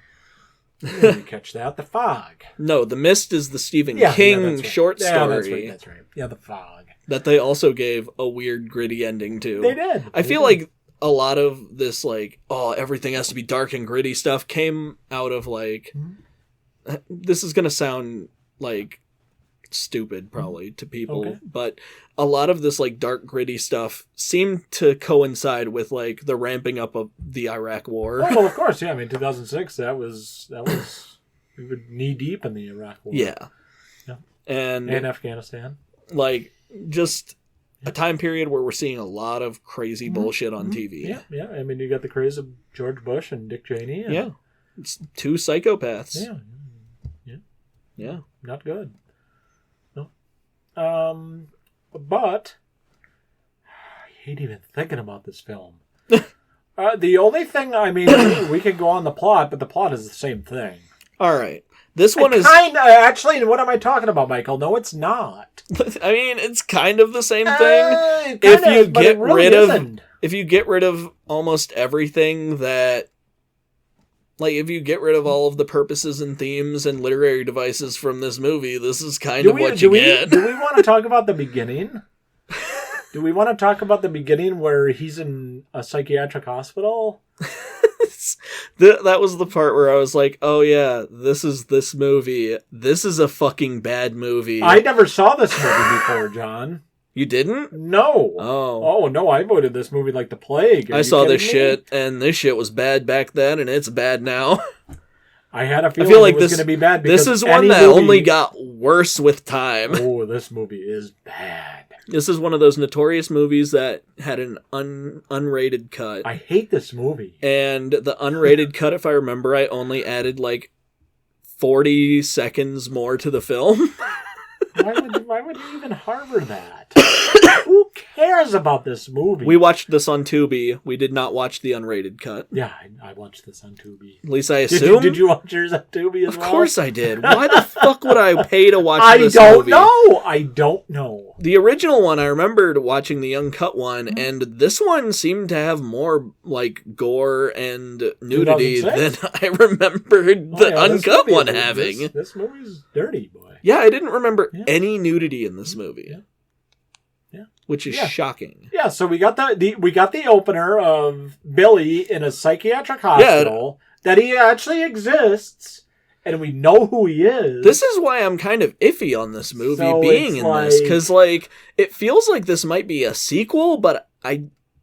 Speaker 1: You catch that. The Fog.
Speaker 2: No, The Mist is the Stephen
Speaker 1: Yeah,
Speaker 2: King
Speaker 1: that's right.
Speaker 2: short
Speaker 1: Yeah,
Speaker 2: story
Speaker 1: that's right. Yeah, The Fog.
Speaker 2: that they also gave a weird gritty ending to.
Speaker 1: They did.
Speaker 2: I
Speaker 1: They
Speaker 2: feel
Speaker 1: did.
Speaker 2: like a lot of this, like, oh, everything has to be dark and gritty stuff came out of, like, this is going to sound, like, stupid probably to people,
Speaker 1: Okay.
Speaker 2: but a lot of this, like, dark, gritty stuff seemed to coincide with, like, the ramping up of the Iraq War.
Speaker 1: Oh, well, of course, yeah. I mean, 2006, that was we were knee deep in the Iraq War.
Speaker 2: Yeah.
Speaker 1: Yeah.
Speaker 2: And
Speaker 1: Afghanistan.
Speaker 2: like, just a time period where we're seeing a lot of crazy bullshit on TV.
Speaker 1: Yeah, yeah. I mean, you got the craze of George Bush and Dick Cheney. And,
Speaker 2: Yeah. It's two psychopaths.
Speaker 1: Yeah.
Speaker 2: Yeah.
Speaker 1: Not good. No. But I hate even thinking about this film. The only thing, I mean, we can go on the plot, but the plot is the same thing.
Speaker 2: All right. This one is
Speaker 1: actually, what am I talking about, Michael? No, it's not.
Speaker 2: I mean, it's kind of the same thing.
Speaker 1: It
Speaker 2: If
Speaker 1: kinda
Speaker 2: you
Speaker 1: is, but
Speaker 2: get
Speaker 1: it really
Speaker 2: rid of
Speaker 1: isn't.
Speaker 2: if you get rid of almost everything that, like, if you get rid of all of the purposes and themes and literary devices from this movie, this is kind of what you get.
Speaker 1: Do we want to talk about the beginning? Do we want to talk about the beginning where he's in a psychiatric hospital?
Speaker 2: That was the part where I was like, oh yeah, this is this movie. This is a fucking bad movie.
Speaker 1: I never saw this movie before, John.
Speaker 2: You didn't?
Speaker 1: No.
Speaker 2: Oh.
Speaker 1: Oh, no, I voted this movie like the plague. Are
Speaker 2: I
Speaker 1: you
Speaker 2: saw this
Speaker 1: kidding me?
Speaker 2: shit, and this shit was bad back then, and it's bad now.
Speaker 1: I had a feeling
Speaker 2: feel like
Speaker 1: it was
Speaker 2: this
Speaker 1: going to be bad because
Speaker 2: This is one
Speaker 1: any
Speaker 2: that
Speaker 1: movie-
Speaker 2: only got worse with time.
Speaker 1: Oh, this movie is bad.
Speaker 2: This is one of those notorious movies that had an unrated cut.
Speaker 1: I hate this movie.
Speaker 2: And the unrated cut, if I remember, I only added like 40 seconds more to the film.
Speaker 1: Why would you even harbor that? Who cares about this movie?
Speaker 2: We watched this on Tubi. We did not watch the unrated cut.
Speaker 1: Yeah, I watched this on Tubi.
Speaker 2: At least I assume.
Speaker 1: Did you watch yours on Tubi as well?
Speaker 2: Of course I did. Why the fuck would I pay to watch this movie?
Speaker 1: I don't know.
Speaker 2: The original one, I remembered watching the Uncut one, and this one seemed to have more, like, gore and nudity
Speaker 1: 2006?
Speaker 2: than I remembered the Uncut one having.
Speaker 1: This movie's dirty, boy.
Speaker 2: Yeah, I didn't remember
Speaker 1: Yeah.
Speaker 2: any nudity in this movie.
Speaker 1: Yeah. Yeah.
Speaker 2: Which is
Speaker 1: Yeah.
Speaker 2: shocking.
Speaker 1: Yeah, so we got the opener of Billy in a psychiatric hospital that he actually exists, and we know who he is.
Speaker 2: This is why I'm kind of iffy on this movie
Speaker 1: So
Speaker 2: being
Speaker 1: it's
Speaker 2: in this, because, like, it feels like this might be a sequel, but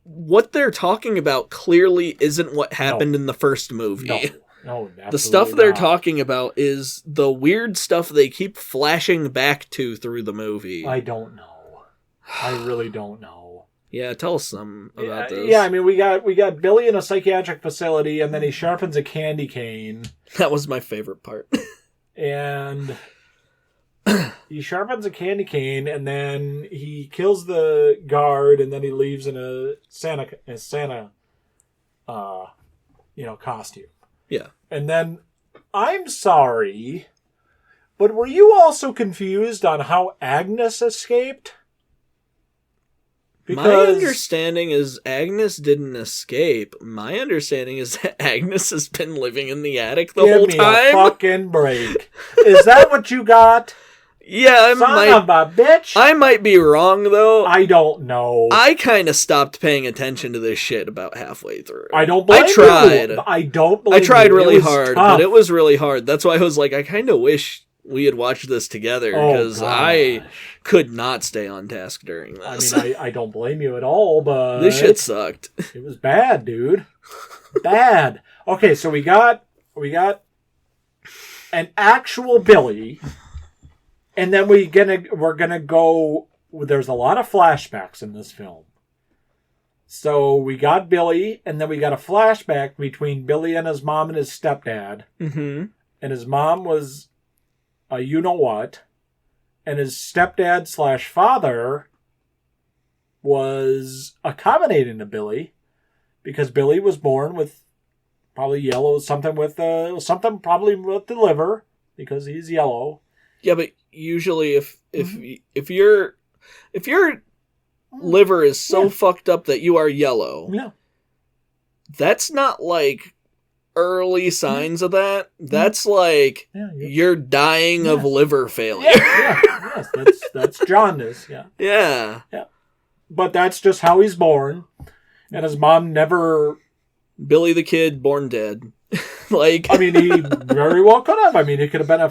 Speaker 2: what they're talking about clearly isn't what happened in the first movie.
Speaker 1: No,
Speaker 2: the stuff they're
Speaker 1: not.
Speaker 2: talking about is the weird stuff they keep flashing back to through the movie.
Speaker 1: I don't know. I really don't know.
Speaker 2: Yeah, tell us some about this.
Speaker 1: Yeah, I mean, we got Billy in a psychiatric facility, and then he sharpens a candy cane.
Speaker 2: That was my favorite part.
Speaker 1: And he sharpens a candy cane, and then he kills the guard, and then he leaves in a Santa costume.
Speaker 2: Yeah. And
Speaker 1: then, I'm sorry, but were you also confused on how Agnes escaped?
Speaker 2: My understanding is Agnes didn't escape. My understanding is that Agnes has been living in the attic the whole time.
Speaker 1: Give me a fucking break. Is that what you got?
Speaker 2: Yeah,
Speaker 1: Son of a bitch.
Speaker 2: I might be wrong, though.
Speaker 1: I don't know.
Speaker 2: I kind of stopped paying attention to this shit about halfway through.
Speaker 1: I don't blame you. I don't blame you.
Speaker 2: I tried really hard, but it was really hard. That's why I was like, I kind of wish we had watched this together, because I could not stay on task during this.
Speaker 1: I mean, I don't blame you at all, but...
Speaker 2: this shit sucked.
Speaker 1: It was bad, dude. Bad. Okay, so we got an actual Billy... And then we're gonna go. There's a lot of flashbacks in this film. So we got Billy, and then we got a flashback between Billy and his mom and his stepdad.
Speaker 2: Mm-hmm.
Speaker 1: And his mom was a you-know-what. And his stepdad/father was accommodating to Billy. Because Billy was born with probably yellow, something probably with the liver. Because he's yellow.
Speaker 2: Yeah, but usually if your liver is so fucked up that you are yellow, that's not like early signs of that. That's like you're dying of liver failure.
Speaker 1: Yes, that's jaundice.
Speaker 2: Yeah.
Speaker 1: But that's just how he's born, and his mom never.
Speaker 2: Billy the Kid, born dead. Like,
Speaker 1: I mean, he very well could have. I mean, it could have been a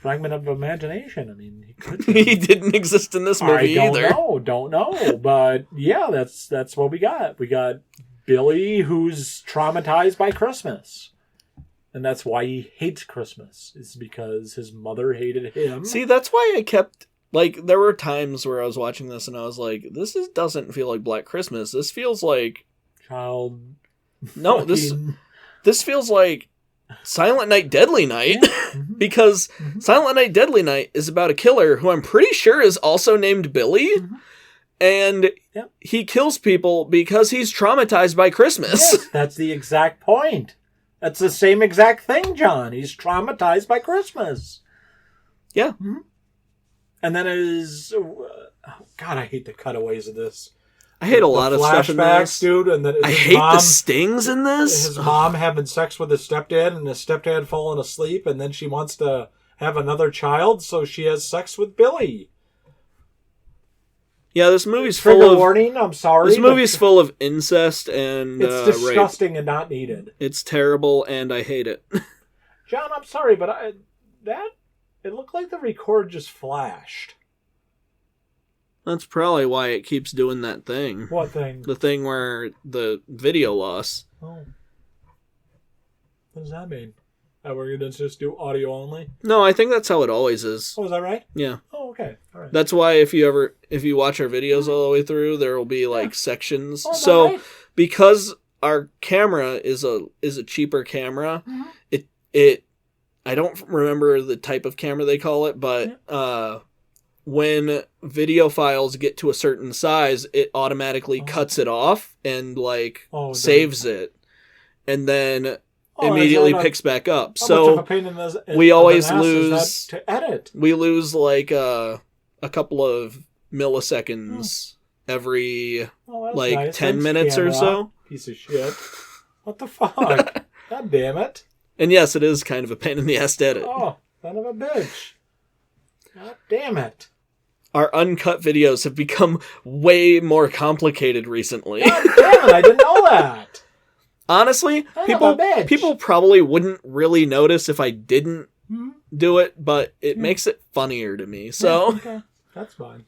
Speaker 1: fragment of imagination. I mean, he could.
Speaker 2: He didn't exist in this movie either.
Speaker 1: Don't know. But yeah, that's what we got. We got Billy, who's traumatized by Christmas, and that's why he hates Christmas. Is because his mother hated him.
Speaker 2: See, that's why I kept. Like, there were times where I was watching this and I was like, this doesn't feel like Black Christmas. This feels like... No, this feels like Silent Night, Deadly Night. Because Silent Night, Deadly Night is about a killer who I'm pretty sure is also named Billy. And he kills people because he's traumatized by Christmas.
Speaker 1: Yes, that's the exact point. That's the same exact thing, John. He's traumatized by Christmas.
Speaker 2: Yeah.
Speaker 1: And then God, I hate the cutaways of this.
Speaker 2: I hate a lot of stuff in this,
Speaker 1: dude. And then
Speaker 2: I hate the stings in this.
Speaker 1: His mom having sex with his stepdad, and his stepdad falling asleep, and then she wants to have another child, so she has sex with Billy.
Speaker 2: Yeah, this movie's full of...
Speaker 1: warning, I'm sorry.
Speaker 2: This movie's full of incest and
Speaker 1: it's disgusting and not needed.
Speaker 2: It's terrible, and I hate it.
Speaker 1: John, I'm sorry, but it looked like the record just flashed.
Speaker 2: That's probably why it keeps doing that thing.
Speaker 1: What thing?
Speaker 2: The thing where the video loss.
Speaker 1: Oh. What does that mean? That we're going to just do audio only?
Speaker 2: No, I think that's how it always is.
Speaker 1: Oh, is that right?
Speaker 2: Yeah.
Speaker 1: Oh, okay. All right.
Speaker 2: That's why if you watch our videos all the way through, there will be like sections.
Speaker 1: Oh,
Speaker 2: so
Speaker 1: right?
Speaker 2: Because our camera is a cheaper camera, it I don't remember the type of camera they call it, but when video files get to a certain size, it automatically cuts it off and saves it, and then immediately picks back up. So we always lose
Speaker 1: to edit.
Speaker 2: We lose like a couple of milliseconds every nice. 10 minutes or so.
Speaker 1: Piece of shit. What the fuck? God damn it.
Speaker 2: And yes, it is kind of a pain in the ass to edit.
Speaker 1: Oh, son of a bitch. God damn it.
Speaker 2: Our uncut videos have become way more complicated recently.
Speaker 1: God damn it, I didn't know that.
Speaker 2: Honestly, people probably wouldn't really notice if I didn't do it, but it makes it funnier to me. So
Speaker 1: okay. That's fine.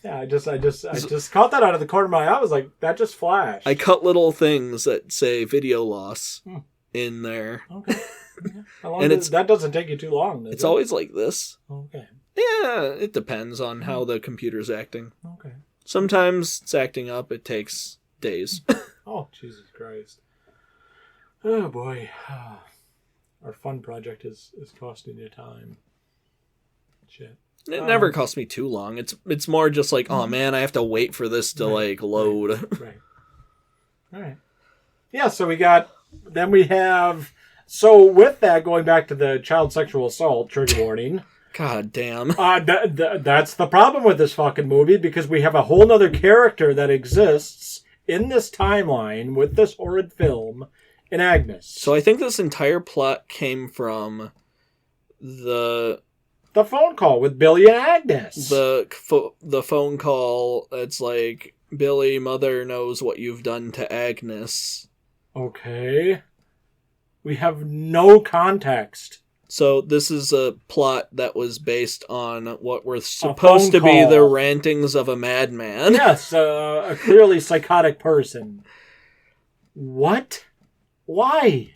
Speaker 1: Yeah, I just caught that out of the corner of my eye. I was like, that just flashed.
Speaker 2: I cut little things that say video loss in there.
Speaker 1: Okay. Yeah. How long that doesn't take you too long, does
Speaker 2: it's
Speaker 1: it?
Speaker 2: always like this.
Speaker 1: Okay.
Speaker 2: Yeah, it depends on how the computer's acting.
Speaker 1: Okay.
Speaker 2: Sometimes it's acting up. It takes days.
Speaker 1: Oh, Jesus Christ. Oh, boy. Our fun project is costing you time. Shit.
Speaker 2: It never costs me too long. It's more just like, oh man, I have to wait for this to load.
Speaker 1: Right. All right. Yeah, so we have... So with that, going back to the child sexual assault, trigger warning.
Speaker 2: God damn.
Speaker 1: That's the problem with this fucking movie, because we have a whole nother character that exists in this timeline with this horrid film in Agnes.
Speaker 2: So I think this entire plot came from the
Speaker 1: phone call with Billy and Agnes.
Speaker 2: The phone call that's like, Billy, mother knows what you've done to Agnes.
Speaker 1: Okay. We have no context.
Speaker 2: So this is a plot that was based on what were supposed to be the rantings of a madman.
Speaker 1: Yes, a clearly psychotic person. What? Why?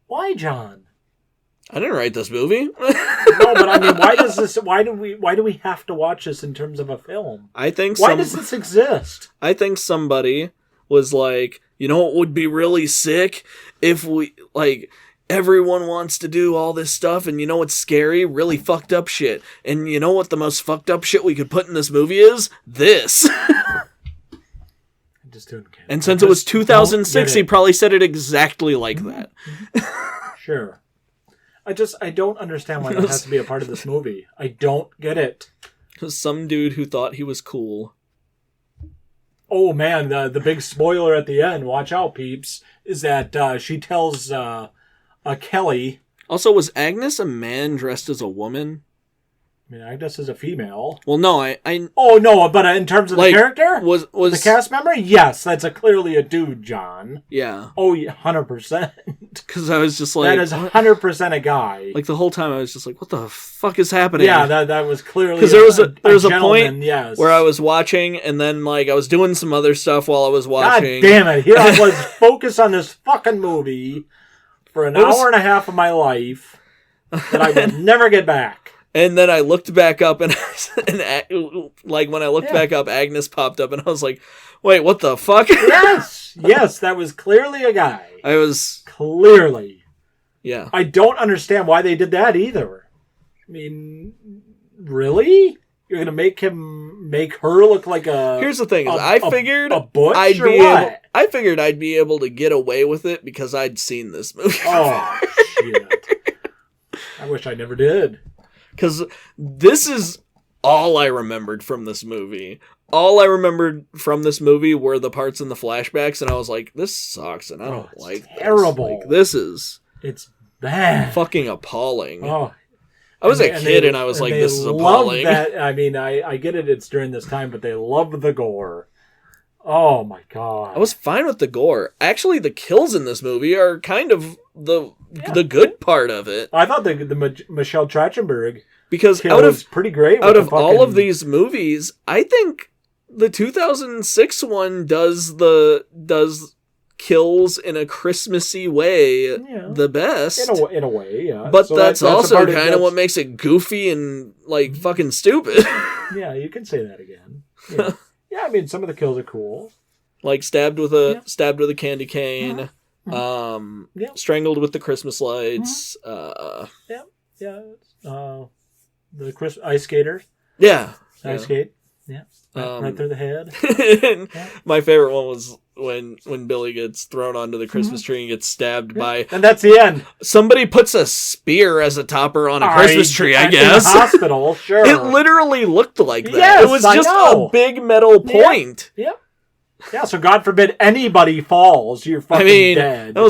Speaker 1: Why, John?
Speaker 2: I didn't write this movie.
Speaker 1: No, but I mean, why do we have to watch this in terms of a film?
Speaker 2: Why
Speaker 1: does this exist?
Speaker 2: I think somebody was like, you know what would be really sick if we, like, everyone wants to do all this stuff, and you know what's scary? Really fucked up shit. And you know what the most fucked up shit we could put in this movie is? This.
Speaker 1: I just don't get it.
Speaker 2: And since it was 2006, he probably said it exactly like that.
Speaker 1: Sure. I don't understand why that has to be a part of this movie. I don't get it.
Speaker 2: Some dude who thought he was cool.
Speaker 1: Oh man, the big spoiler at the end, watch out peeps, is that she tells Kelly...
Speaker 2: Also, was Agnes a man dressed as a woman?
Speaker 1: I mean, Agnes is a female.
Speaker 2: Well, no,
Speaker 1: Oh, no, but in terms of the character?
Speaker 2: Was
Speaker 1: the cast member? Yes, that's clearly a dude, John.
Speaker 2: Yeah.
Speaker 1: Oh, 100%.
Speaker 2: Because I was just like...
Speaker 1: That is 100% a guy.
Speaker 2: Like, the whole time I was just like, what the fuck is happening?
Speaker 1: Yeah, that was clearly
Speaker 2: because there was a point
Speaker 1: yes.
Speaker 2: where I was watching, and then, like, I was doing some other stuff while I was watching.
Speaker 1: God damn it. Here I was focused on this fucking movie for an hour and a half of my life that I would never get back.
Speaker 2: And then I looked back up, and when I looked back up, Agnes popped up, and I was like, wait, what the fuck?
Speaker 1: Yes, that was clearly a guy.
Speaker 2: I was...
Speaker 1: Clearly.
Speaker 2: Yeah.
Speaker 1: I don't understand why they did that either. I mean, really? You're going to make her look like a...
Speaker 2: Here's the thing, I figured
Speaker 1: a butch
Speaker 2: I figured I'd be able to get away with it because I'd seen this movie.
Speaker 1: Oh, shit. I wish I never did.
Speaker 2: Because this is all I remembered from this movie. All I remembered from this movie were the parts in the flashbacks, and I was like, this sucks, and I don't like
Speaker 1: terrible.
Speaker 2: This. Like, this is...
Speaker 1: It's bad.
Speaker 2: Fucking appalling.
Speaker 1: Oh.
Speaker 2: I was a kid, and I was like, this is appalling.
Speaker 1: That. I mean, I get it, it's during this time, but they love the gore. Oh, my God.
Speaker 2: I was fine with the gore. Actually, the kills in this movie are kind of the good part of it.
Speaker 1: I thought the Michelle Trachtenberg
Speaker 2: because
Speaker 1: was pretty great.
Speaker 2: Out of all of these movies, I think the 2006 one does kills in a Christmassy way the best.
Speaker 1: In a way, yeah.
Speaker 2: But so that's also kind of what makes it goofy and like fucking stupid.
Speaker 1: Yeah, you can say that again. Yeah. Yeah, I mean, some of the kills are cool.
Speaker 2: Like stabbed with a candy cane. Strangled with the Christmas lights.
Speaker 1: The ice skater.
Speaker 2: Yeah.
Speaker 1: Ice skate. Yeah. Right through the head.
Speaker 2: My favorite one was when Billy gets thrown onto the Christmas tree and gets stabbed by...
Speaker 1: And that's the end.
Speaker 2: Somebody puts a spear as a topper on a Christmas tree, I guess.
Speaker 1: In the hospital, sure.
Speaker 2: It literally looked like that.
Speaker 1: Yes,
Speaker 2: it was just a big metal point.
Speaker 1: Yep. Yeah, so God forbid anybody falls, you're fucking dead.
Speaker 2: That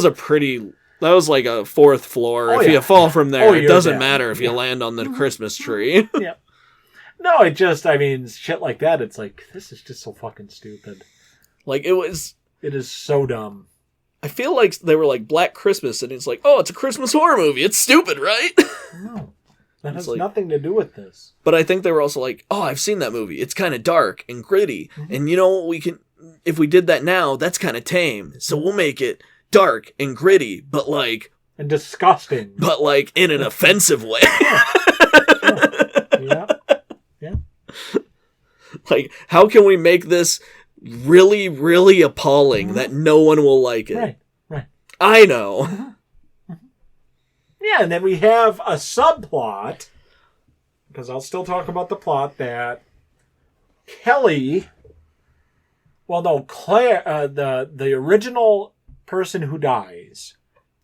Speaker 2: was like a fourth floor. If you fall from there, it doesn't matter if you land on the Christmas tree.
Speaker 1: Yeah. No, shit like that, it's like, this is just so fucking stupid.
Speaker 2: Like, it
Speaker 1: is so dumb.
Speaker 2: I feel like they were like Black Christmas, and it's like, oh, it's a Christmas horror movie. It's stupid, right?
Speaker 1: No. That
Speaker 2: It's
Speaker 1: has nothing to do with this.
Speaker 2: But I think they were also like, oh, I've seen that movie. It's kind of dark and gritty. And you know, if we did that now, that's kind of tame. So we'll make it dark and gritty, but like...
Speaker 1: And disgusting.
Speaker 2: But like in an offensive way.
Speaker 1: Yeah. Yeah.
Speaker 2: Like, how can we make this really, really appalling that no one will like it?
Speaker 1: Right.
Speaker 2: I know.
Speaker 1: Yeah, and then we have a subplot, because I'll still talk about the plot, that Kelly, Claire, the original person who dies,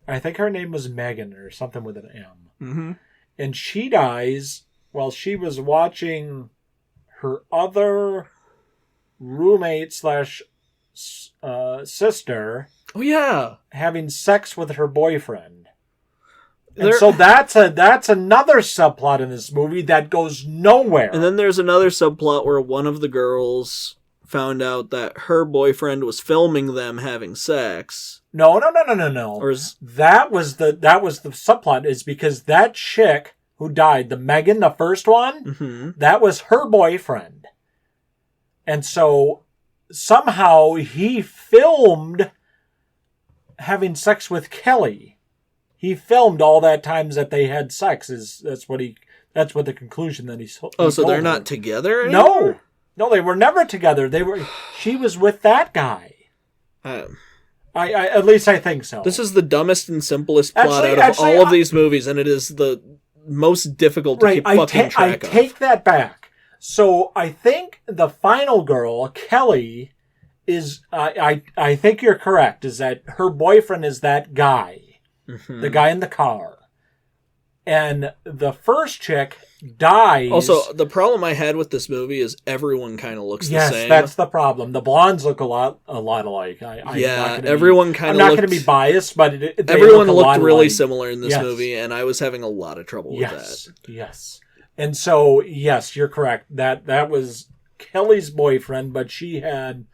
Speaker 1: I think her name was Megan or something with an M.
Speaker 2: Mm-hmm.
Speaker 1: And she dies while she was watching her other roommate / sister
Speaker 2: Oh, yeah.
Speaker 1: having sex with her boyfriend. And so that's another subplot in this movie that goes nowhere.
Speaker 2: And then there's another subplot where one of the girls found out that her boyfriend was filming them having sex.
Speaker 1: No.
Speaker 2: Or
Speaker 1: That was the subplot, is because that chick who died, the Megan, the first one, that was her boyfriend. And so somehow he filmed having sex with Kelly. He filmed all that times that they had sex. That's what the conclusion that he told
Speaker 2: so they're
Speaker 1: her.
Speaker 2: not together anymore?
Speaker 1: No, they were never together. She was with that guy. I at least I think so.
Speaker 2: This is the dumbest and simplest plot out of all of these movies, and it is the most difficult to keep fucking track of.
Speaker 1: I take that back. So I think the final girl, Kelly, is... I think you're correct, is that her boyfriend is that guy. Mm-hmm. The guy in the car. And the first chick dies.
Speaker 2: Also, the problem I had with this movie is everyone kind of looks the same.
Speaker 1: Yes, that's the problem. The blondes look a lot alike.
Speaker 2: Everyone kind of
Speaker 1: I'm not going to be biased, but
Speaker 2: everyone looked really similar in this movie, and I was having a lot of trouble with that.
Speaker 1: Yes. And so, yes, you're correct. That was Kelly's boyfriend, but she had...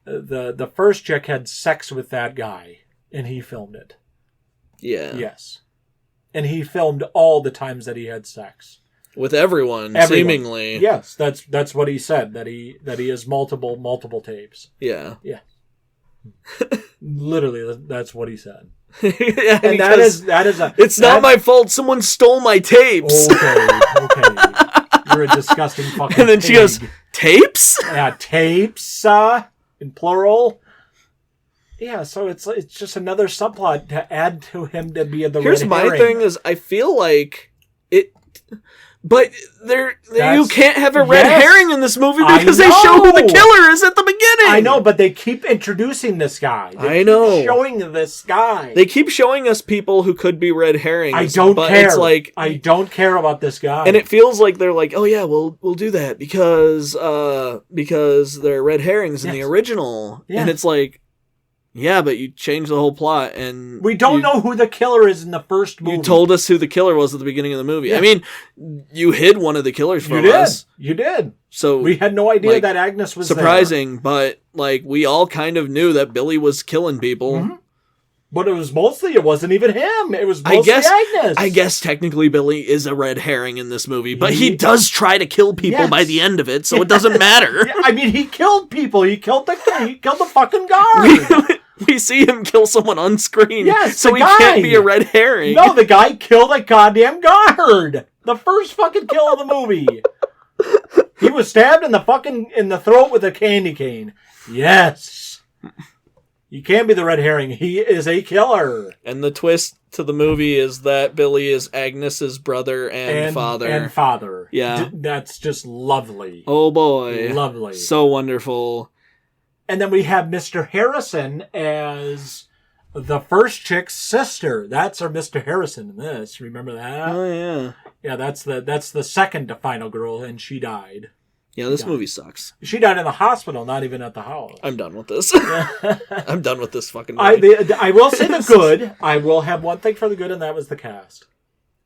Speaker 1: The first chick had sex with that guy, and he filmed it.
Speaker 2: Yeah.
Speaker 1: Yes. And he filmed all the times that he had sex.
Speaker 2: With everyone. Seemingly.
Speaker 1: Yes, that's what he said, that he has multiple tapes.
Speaker 2: Yeah.
Speaker 1: Yeah. Literally, that's what he said.
Speaker 2: Yeah,
Speaker 1: and that is
Speaker 2: it's not my fault, someone stole my tapes.
Speaker 1: Okay. You're a disgusting fucking
Speaker 2: And then
Speaker 1: pig.
Speaker 2: she goes, tapes?
Speaker 1: Yeah, tapes, in plural. Yeah, so it's just another subplot to add to him to be the
Speaker 2: Here's
Speaker 1: red
Speaker 2: my
Speaker 1: herring.
Speaker 2: thing is, I feel like it... But you can't have a red herring in this movie because they show who the killer is at the beginning.
Speaker 1: I know, but they keep introducing this guy. They keep showing this guy.
Speaker 2: They keep showing us people who could be red herrings.
Speaker 1: I don't care.
Speaker 2: It's like,
Speaker 1: I don't care about this guy.
Speaker 2: And it feels like they're like, oh yeah, we'll do that because they're red herrings in the original. Yeah. And it's like, yeah, but you changed the whole plot, and
Speaker 1: we don't know who the killer is in the first movie.
Speaker 2: You told us who the killer was at the beginning of the movie. Yeah. I mean, you hid one of the killers from us.
Speaker 1: You did.
Speaker 2: So
Speaker 1: we had no idea that Agnes was
Speaker 2: surprising, but like we all kind of knew that Billy was killing people.
Speaker 1: Mm-hmm. But it wasn't even him. It was mostly Agnes.
Speaker 2: I guess technically Billy is a red herring in this movie, but he does try to kill people by the end of it, so it doesn't matter.
Speaker 1: Yeah, I mean, he killed people. He killed the fucking guard.
Speaker 2: We see him kill someone on screen, so he
Speaker 1: guy.
Speaker 2: Can't be a red herring.
Speaker 1: No, the guy killed a goddamn guard. The first fucking kill of the movie. He was stabbed in the throat with a candy cane. Yes. You can't be the red herring. He is a killer.
Speaker 2: And the twist to the movie is that Billy is Agnes's brother and father.
Speaker 1: And father.
Speaker 2: Yeah.
Speaker 1: That's just lovely.
Speaker 2: Oh boy.
Speaker 1: Lovely.
Speaker 2: So wonderful.
Speaker 1: And then we have Mr. Harrison as the first chick's sister. That's our Mr. Harrison in this. Remember that?
Speaker 2: Oh yeah.
Speaker 1: Yeah, that's the second to final girl, and she died.
Speaker 2: Yeah, this movie sucks.
Speaker 1: She died in the hospital, not even at the house.
Speaker 2: I'm done with this. I'm done with this fucking movie.
Speaker 1: I will say the good. I will have one thing for the good, and that was the cast.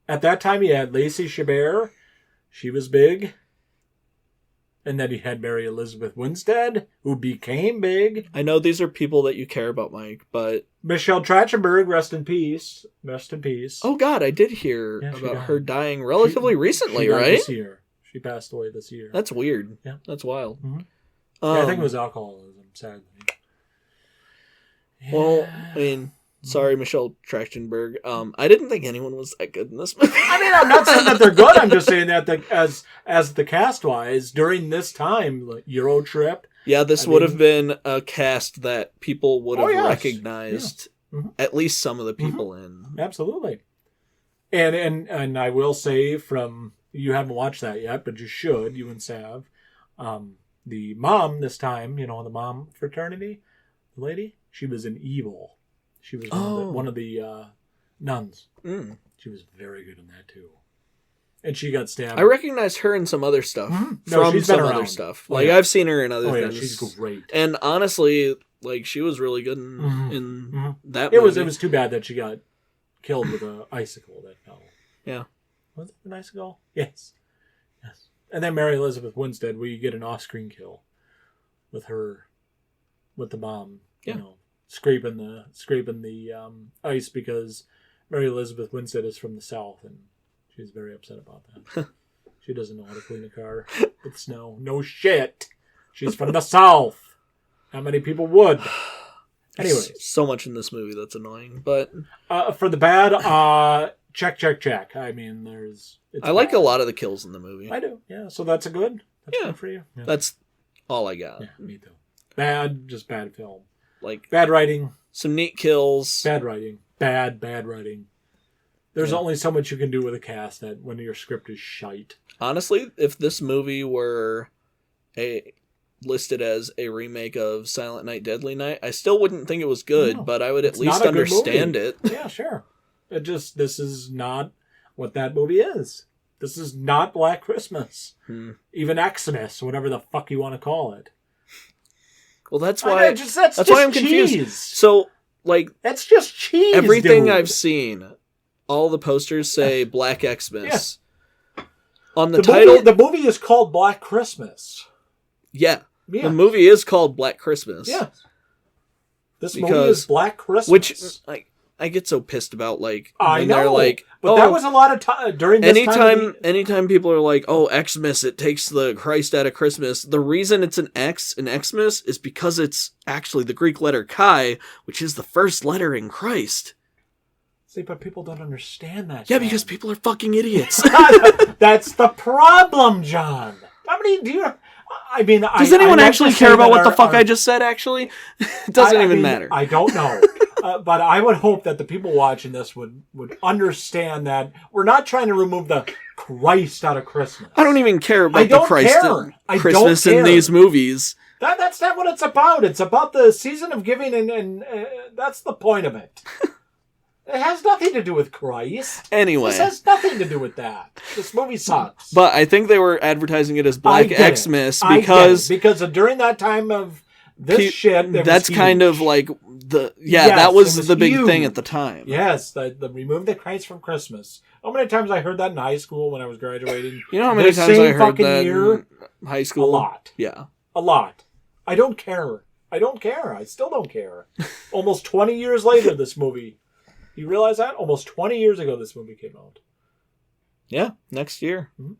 Speaker 1: At that time, you had Lacey Chabert. She was big. And then he had Mary Elizabeth Winstead, who became big.
Speaker 2: I know these are people that you care about, Mike, but...
Speaker 1: Michelle Trachtenberg, rest in peace. Rest in peace.
Speaker 2: Oh, God, I did hear about her dying relatively recently,
Speaker 1: she died
Speaker 2: right?
Speaker 1: This year. She passed away this year.
Speaker 2: That's weird.
Speaker 1: Yeah.
Speaker 2: That's wild.
Speaker 1: Mm-hmm. I think it was alcoholism, sadly. Yeah.
Speaker 2: Well, I mean... Sorry, Michelle Trachtenberg. I didn't think anyone was that good in this movie.
Speaker 1: I mean, I'm not saying that they're good. I'm just saying that as the cast-wise, during this time, like Euro Trip...
Speaker 2: Yeah, this would have been a cast that people would have recognized at least some of the people in.
Speaker 1: Absolutely. And I will say from... You haven't watched that yet, but you should, you and Sav. The mom this time, the mom fraternity, the lady, she was an evil. She was one of the nuns. Mm. She was very good in that, too. And she got stabbed.
Speaker 2: I recognize her in some other stuff.
Speaker 1: Mm-hmm.
Speaker 2: From some other stuff. Like, I've seen her in other things.
Speaker 1: Yeah, she's great.
Speaker 2: And honestly, like, she was really good in that movie.
Speaker 1: It was too bad that she got killed with an icicle that fell.
Speaker 2: Yeah.
Speaker 1: Was it an icicle? Yes. And then Mary Elizabeth Winstead, we get an off-screen kill with her, with the mom, scraping the ice because Mary Elizabeth Winstead is from the South and she's very upset about that. She doesn't know how to clean a car with snow. No shit. She's from the South. How many people would? Anyways.
Speaker 2: So much in this movie that's annoying, but...
Speaker 1: for the bad, check. I mean,
Speaker 2: I like a lot of the kills in the movie.
Speaker 1: I do, yeah. So that's good for you. Yeah.
Speaker 2: That's all I got.
Speaker 1: Yeah, me too. Just bad film.
Speaker 2: Like
Speaker 1: bad writing.
Speaker 2: Some neat kills.
Speaker 1: Bad writing. Bad writing. There's only so much you can do with a cast that when your script is shite.
Speaker 2: Honestly, if this movie were listed as a remake of Silent Night, Deadly Night, I still wouldn't think it was good, but I would at least understand it.
Speaker 1: Yeah, sure. This is not what that movie is. This is not Black Christmas. Even Xmas, whatever the fuck you want to call it.
Speaker 2: Well, that's why that's why I'm confused. So, like,
Speaker 1: that's just cheese.
Speaker 2: Everything I've seen, all the posters say Black Xmas. Yeah. On the title,
Speaker 1: the movie is called Black Christmas.
Speaker 2: Yeah, the movie is called Black Christmas.
Speaker 1: Yeah, movie is Black Christmas,
Speaker 2: which I get so pissed about. Like,
Speaker 1: I know,
Speaker 2: they're like,
Speaker 1: but that was a lot of time during this time.
Speaker 2: Anytime people are like, "Oh, Xmas, it takes the Christ out of Christmas." The reason it's an X in Xmas is because it's actually the Greek letter Chi, which is the first letter in Christ.
Speaker 1: See, but people don't understand that.
Speaker 2: Yeah, John. Because people are fucking idiots.
Speaker 1: That's the problem, John. How many do you? I mean,
Speaker 2: does anyone actually care about what the fuck I just said? Actually, it doesn't even matter.
Speaker 1: I don't know. But I would hope that the people watching this would understand that we're not trying to remove the Christ out of Christmas.
Speaker 2: I don't even care about the Christ in Christmas in these movies.
Speaker 1: That's not what it's about. It's about the season of giving, and that's the point of it. It has nothing to do with Christ.
Speaker 2: Anyway.
Speaker 1: This has nothing to do with that. This movie sucks.
Speaker 2: But I think they were advertising it as Black Xmas because
Speaker 1: during that time of this shit,
Speaker 2: that's kind of like that was the big thing at the time.
Speaker 1: Yes, the remove the Christ from Christmas. How many times I heard that in high school when I was graduating?
Speaker 2: You know how many times I heard that in high school?
Speaker 1: A lot.
Speaker 2: Yeah.
Speaker 1: A lot. I don't care. I still don't care. Almost 20 years later, this movie. You realize that? Almost 20 years ago, this movie came out.
Speaker 2: Yeah, next year. Mm-hmm.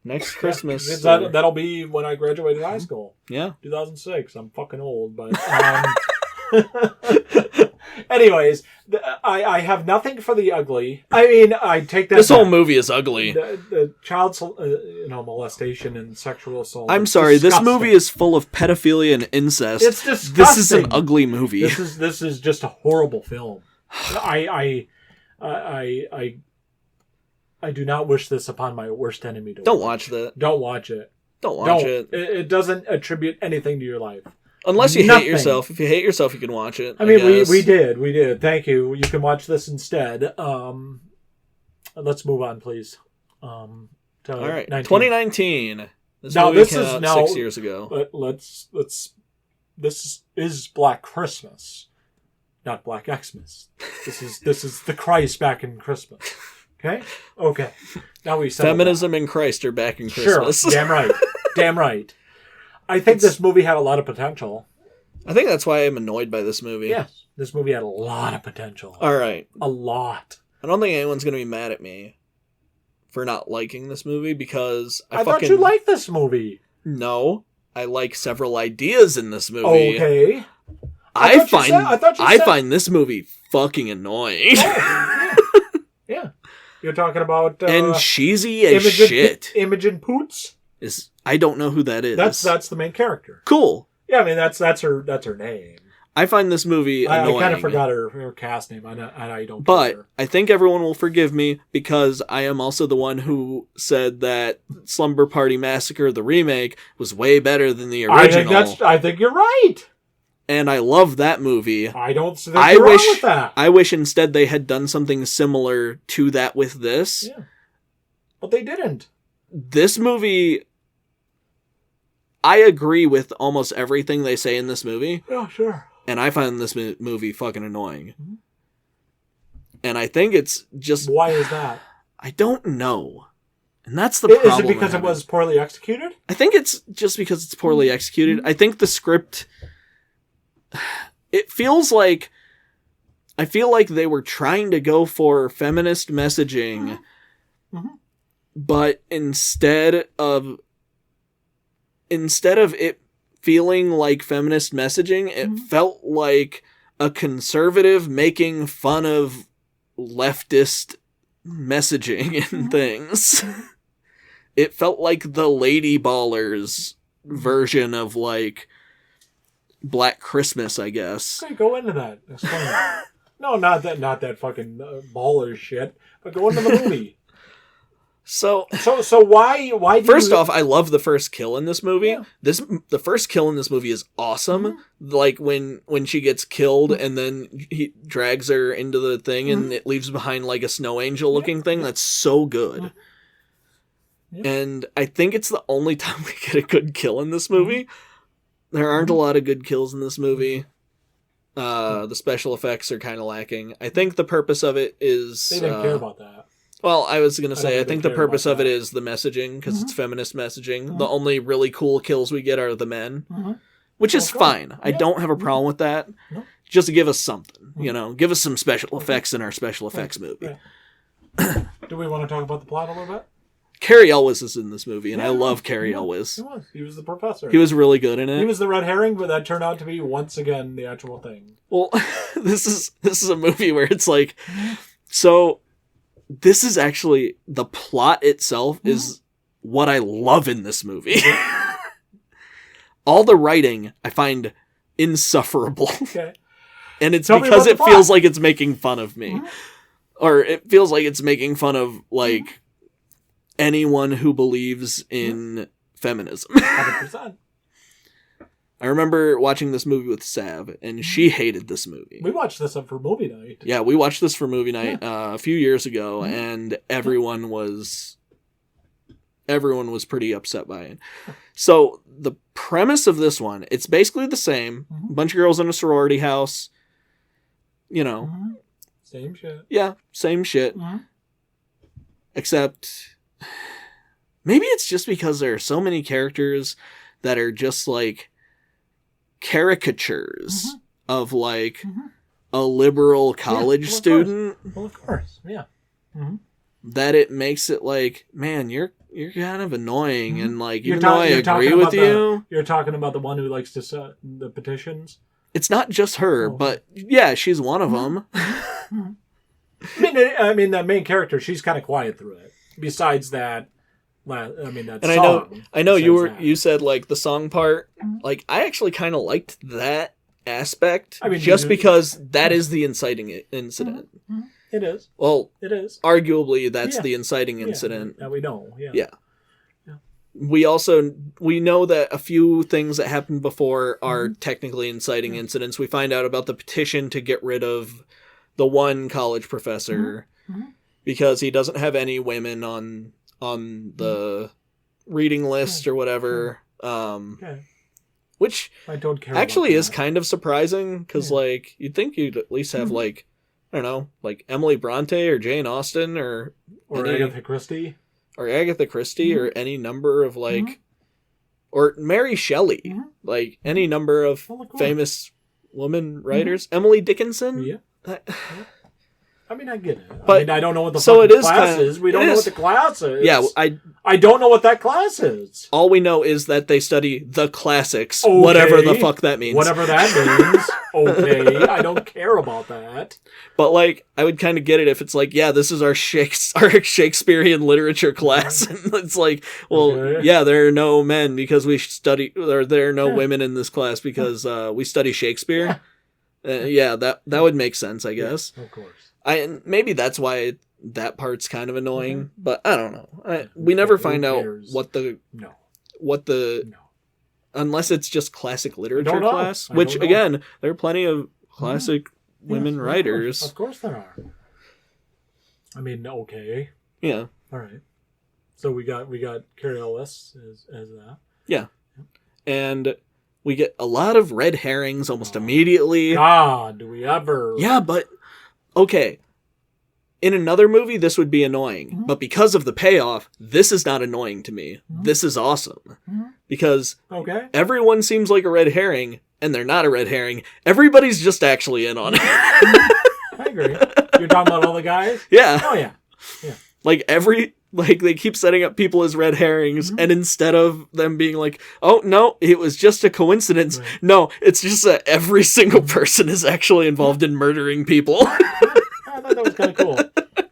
Speaker 2: Next Christmas.
Speaker 1: That'll be when I graduated high school.
Speaker 2: Yeah.
Speaker 1: 2006. I'm fucking old, but... Anyways, I have nothing for the ugly. I mean, I take that
Speaker 2: This whole movie is ugly.
Speaker 1: The child molestation and sexual assault.
Speaker 2: I'm sorry, disgusting. This movie is full of pedophilia and incest.
Speaker 1: It's disgusting.
Speaker 2: This is an ugly movie.
Speaker 1: This is just a horrible film. I do not wish this upon my worst enemy.
Speaker 2: Don't watch that.
Speaker 1: Don't watch it.
Speaker 2: Don't watch it.
Speaker 1: It doesn't attribute anything to your life.
Speaker 2: Unless you hate yourself. If you hate yourself, you can watch it.
Speaker 1: I mean, we did. Thank you. You can watch this instead. Let's move on, please. All
Speaker 2: right, 2019. This is now 6 years ago.
Speaker 1: This is Black Christmas. Not Black Xmas. This is the Christ back in Christmas. Okay. Now we
Speaker 2: feminism and Christ are back in Christmas.
Speaker 1: Sure. Damn right. I think this movie had a lot of potential.
Speaker 2: I think that's why I'm annoyed by this movie.
Speaker 1: Yes, this movie had a lot of potential.
Speaker 2: All right.
Speaker 1: A lot.
Speaker 2: I don't think anyone's going to be mad at me for not liking this movie because
Speaker 1: I thought you liked this movie.
Speaker 2: No, I like several ideas in this movie.
Speaker 1: Okay.
Speaker 2: I find this movie fucking annoying.
Speaker 1: Oh, yeah. You're talking about
Speaker 2: and cheesy as shit.
Speaker 1: Imogen Poots?
Speaker 2: I don't know who that is.
Speaker 1: That's the main character.
Speaker 2: Cool.
Speaker 1: Yeah, I mean that's her name.
Speaker 2: I find this movie annoying.
Speaker 1: I kind of forgot her cast name. I don't.
Speaker 2: But
Speaker 1: care.
Speaker 2: I think everyone will forgive me because I am also the one who said that Slumber Party Massacre, the remake, was way better than the original.
Speaker 1: I think you're right.
Speaker 2: And I love that movie.
Speaker 1: I don't think you're wrong with that.
Speaker 2: I wish instead they had done something similar to that with this.
Speaker 1: Yeah. But they didn't.
Speaker 2: This movie, I agree with almost everything they say in this movie.
Speaker 1: Yeah, sure.
Speaker 2: And I find this movie fucking annoying. Mm-hmm. And I think it's just...
Speaker 1: Why is that?
Speaker 2: I don't know. And that's the problem.
Speaker 1: Is it because it was poorly executed?
Speaker 2: I think it's just because it's poorly executed. I think the script... It feels like... I feel like they were trying to go for feminist messaging, but instead of it feeling like feminist messaging, it felt like a conservative making fun of leftist messaging and things. It felt like the Lady Ballers version of like Black Christmas, I guess.
Speaker 1: Okay, go into that. Explain that. No, not that fucking baller shit, but go into the movie. So why
Speaker 2: first off, I love the first kill in this movie. Yeah. The first kill in this movie is awesome. Like when she gets killed and then he drags her into the thing and it leaves behind like a snow angel looking thing. That's so good. And I think it's the only time we get a good kill in this movie. There aren't a lot of good kills in this movie. The special effects are kind of lacking. I think the purpose of it is
Speaker 1: they didn't care about that.
Speaker 2: Well, I was going to say, I think the purpose of it is the messaging, because it's feminist messaging. The only really cool kills we get are the men, which is fine. Yeah. I don't have a problem with that. No. Just give us something, give us some special effects in our special effects movie.
Speaker 1: Yeah. Do we want to talk about the plot a little bit?
Speaker 2: Cary Elwes is in this movie, and I love Cary Elwes.
Speaker 1: He was the professor.
Speaker 2: He was really good in it.
Speaker 1: He was the red herring, but that turned out to be, once again, the actual thing.
Speaker 2: Well, this is a movie where it's like, so... This is actually, the plot itself is what I love in this movie. All the writing I find insufferable. Okay. And it's because it feels like it's making fun of me. Or it feels like it's making fun of, like, anyone who believes in feminism. 100%. I remember watching this movie with Sav, and she hated this movie.
Speaker 1: We watched this for movie night.
Speaker 2: Yeah, we watched this for movie night a few years ago, and everyone was pretty upset by it. So the premise of this one, it's basically the same. A bunch of girls in a sorority house.
Speaker 1: Same shit.
Speaker 2: Yeah, same shit. Except maybe it's just because there are so many characters that are just like caricatures of like a liberal college student.
Speaker 1: Well, of course, yeah.
Speaker 2: That it makes it like, man, you're kind of annoying, and like even though I agree with you,
Speaker 1: you're talking about the one who likes to set the petitions.
Speaker 2: It's not just her, but yeah, she's one of them.
Speaker 1: I mean, that main character, she's kind of quiet through it. Besides that. That
Speaker 2: and
Speaker 1: song.
Speaker 2: I know you said like the song part. Like I actually kind of liked that aspect, just because that is the inciting incident.
Speaker 1: It is.
Speaker 2: Well,
Speaker 1: it is.
Speaker 2: Arguably, that's the inciting incident.
Speaker 1: Yeah, we know.
Speaker 2: Yeah. We know that a few things that happened before are technically inciting incidents. We find out about the petition to get rid of the one college professor because he doesn't have any women on the reading list or whatever, which
Speaker 1: I don't care
Speaker 2: actually is kind of surprising because like you'd think you'd at least have like, I don't know, like Emily Bronte or Jane Austen or
Speaker 1: Agatha Christie
Speaker 2: or any number of like, or Mary Shelley, like any number of famous women writers. Emily Dickinson.
Speaker 1: Yeah. I mean, I get it.
Speaker 2: But,
Speaker 1: I mean, I don't know what the fucking class
Speaker 2: kinda,
Speaker 1: is. We don't know what the class is.
Speaker 2: Yeah,
Speaker 1: I don't know what that class is.
Speaker 2: All we know is that they study the classics, whatever the fuck that means.
Speaker 1: Whatever that means. Okay, I don't care about that.
Speaker 2: But, like, I would kind of get it if it's like, yeah, this is our Shakespearean literature class. And it's like, well, yeah, there are no men because we study, or there are no women in this class because we study Shakespeare. Yeah, that would make sense, I guess.
Speaker 1: Yeah, of course.
Speaker 2: Maybe that's why that part's kind of annoying, but I don't know. We never find out what the unless it's just classic literature class, which again, there are plenty of classic women writers.
Speaker 1: Of course there are. I mean, okay.
Speaker 2: Yeah.
Speaker 1: All right. So we got Carrie Ellis as that.
Speaker 2: Yeah. And we get a lot of red herrings almost immediately.
Speaker 1: God, do we ever?
Speaker 2: Yeah, but okay. In another movie, this would be annoying. But because of the payoff, this is not annoying to me. This is awesome. Because everyone seems like a red herring, and they're not a red herring. Everybody's just actually in on it.
Speaker 1: I agree. You're talking about all the guys?
Speaker 2: Yeah.
Speaker 1: Oh, yeah. Yeah.
Speaker 2: Like, they keep setting up people as red herrings, and instead of them being like, oh, no, it was just a coincidence. Right. No, it's just that every single person is actually involved in murdering people.
Speaker 1: I thought that was kind of cool.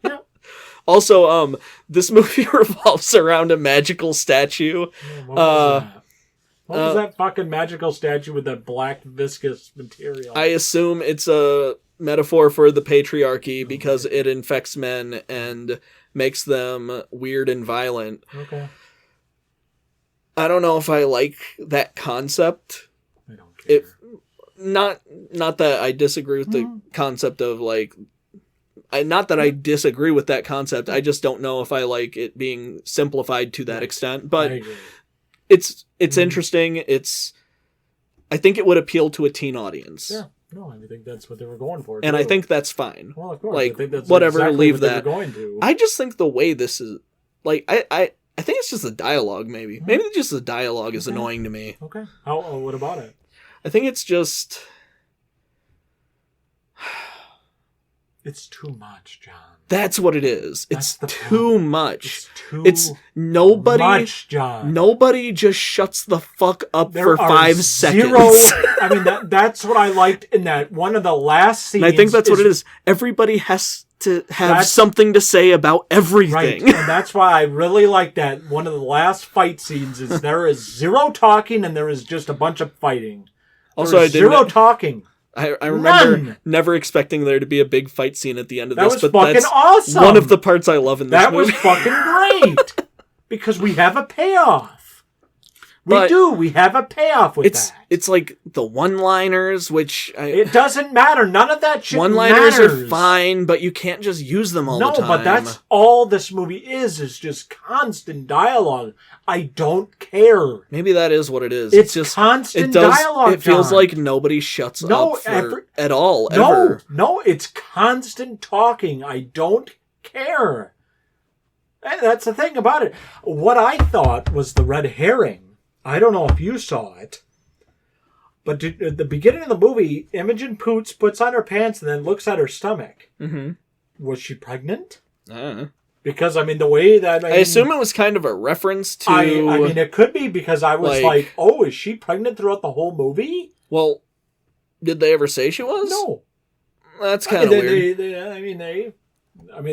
Speaker 1: Yeah.
Speaker 2: Also, this movie revolves around a magical statue.
Speaker 1: What was that? What was that fucking magical statue with that black viscous material?
Speaker 2: I assume it's a metaphor for the patriarchy because it infects men and makes them weird and violent.
Speaker 1: Okay.
Speaker 2: I don't know if I like that concept.
Speaker 1: I don't care.
Speaker 2: Not that I disagree with the concept of like... Not that I disagree with that concept. I just don't know if I like it being simplified to that extent. But it's interesting. I think it would appeal to a teen audience.
Speaker 1: Yeah. No, I think that's what they were going for.
Speaker 2: And I think that's fine.
Speaker 1: Well, of course.
Speaker 2: Like,
Speaker 1: I think that's
Speaker 2: whatever,
Speaker 1: exactly
Speaker 2: leave
Speaker 1: what
Speaker 2: that.
Speaker 1: They were going to.
Speaker 2: I just think the way this is... Like, I think it's just the dialogue, maybe. Maybe just the dialogue is annoying to me.
Speaker 1: Okay. What about it?
Speaker 2: I think it's just...
Speaker 1: It's too much, John.
Speaker 2: That's what it is. It's too much.
Speaker 1: It's
Speaker 2: nobody
Speaker 1: much, John.
Speaker 2: Nobody just shuts the fuck up for 5 seconds.
Speaker 1: I mean, that's what I liked in that one of the last scenes.
Speaker 2: And I think that's what it is. Everybody has to have something to say about everything.
Speaker 1: Right, and that's why I really like that one of the last fight scenes is there is zero talking and there is just a bunch of fighting.
Speaker 2: Also, I
Speaker 1: zero talking.
Speaker 2: I remember never expecting there to be a big fight scene at the end of this, but that's
Speaker 1: awesome.
Speaker 2: One of the parts I love in this movie.
Speaker 1: That was fucking great because we have a payoff. We have a payoff with that.
Speaker 2: It's like the one-liners, which...
Speaker 1: it doesn't matter. None of that shit
Speaker 2: one-liners
Speaker 1: matters.
Speaker 2: are fine, but you can't just use them all the time.
Speaker 1: No, but that's all this movie is just constant dialogue. I don't care.
Speaker 2: Maybe that is what it is.
Speaker 1: It's just constant dialogue,
Speaker 2: It feels
Speaker 1: John.
Speaker 2: like nobody shuts up at all,
Speaker 1: no,
Speaker 2: ever.
Speaker 1: No, it's constant talking. I don't care. That's the thing about it. What I thought was the red herring, I don't know if you saw it, but at the beginning of the movie, Imogen Poots puts on her pants and then looks at her stomach. Mm-hmm. Was she pregnant? Because, I mean, the way that...
Speaker 2: I assume it was kind of a reference to...
Speaker 1: I mean, it could be because I was like, oh, is she pregnant throughout the whole movie?
Speaker 2: Well, did they ever say she was?
Speaker 1: No.
Speaker 2: That's kind of weird.
Speaker 1: They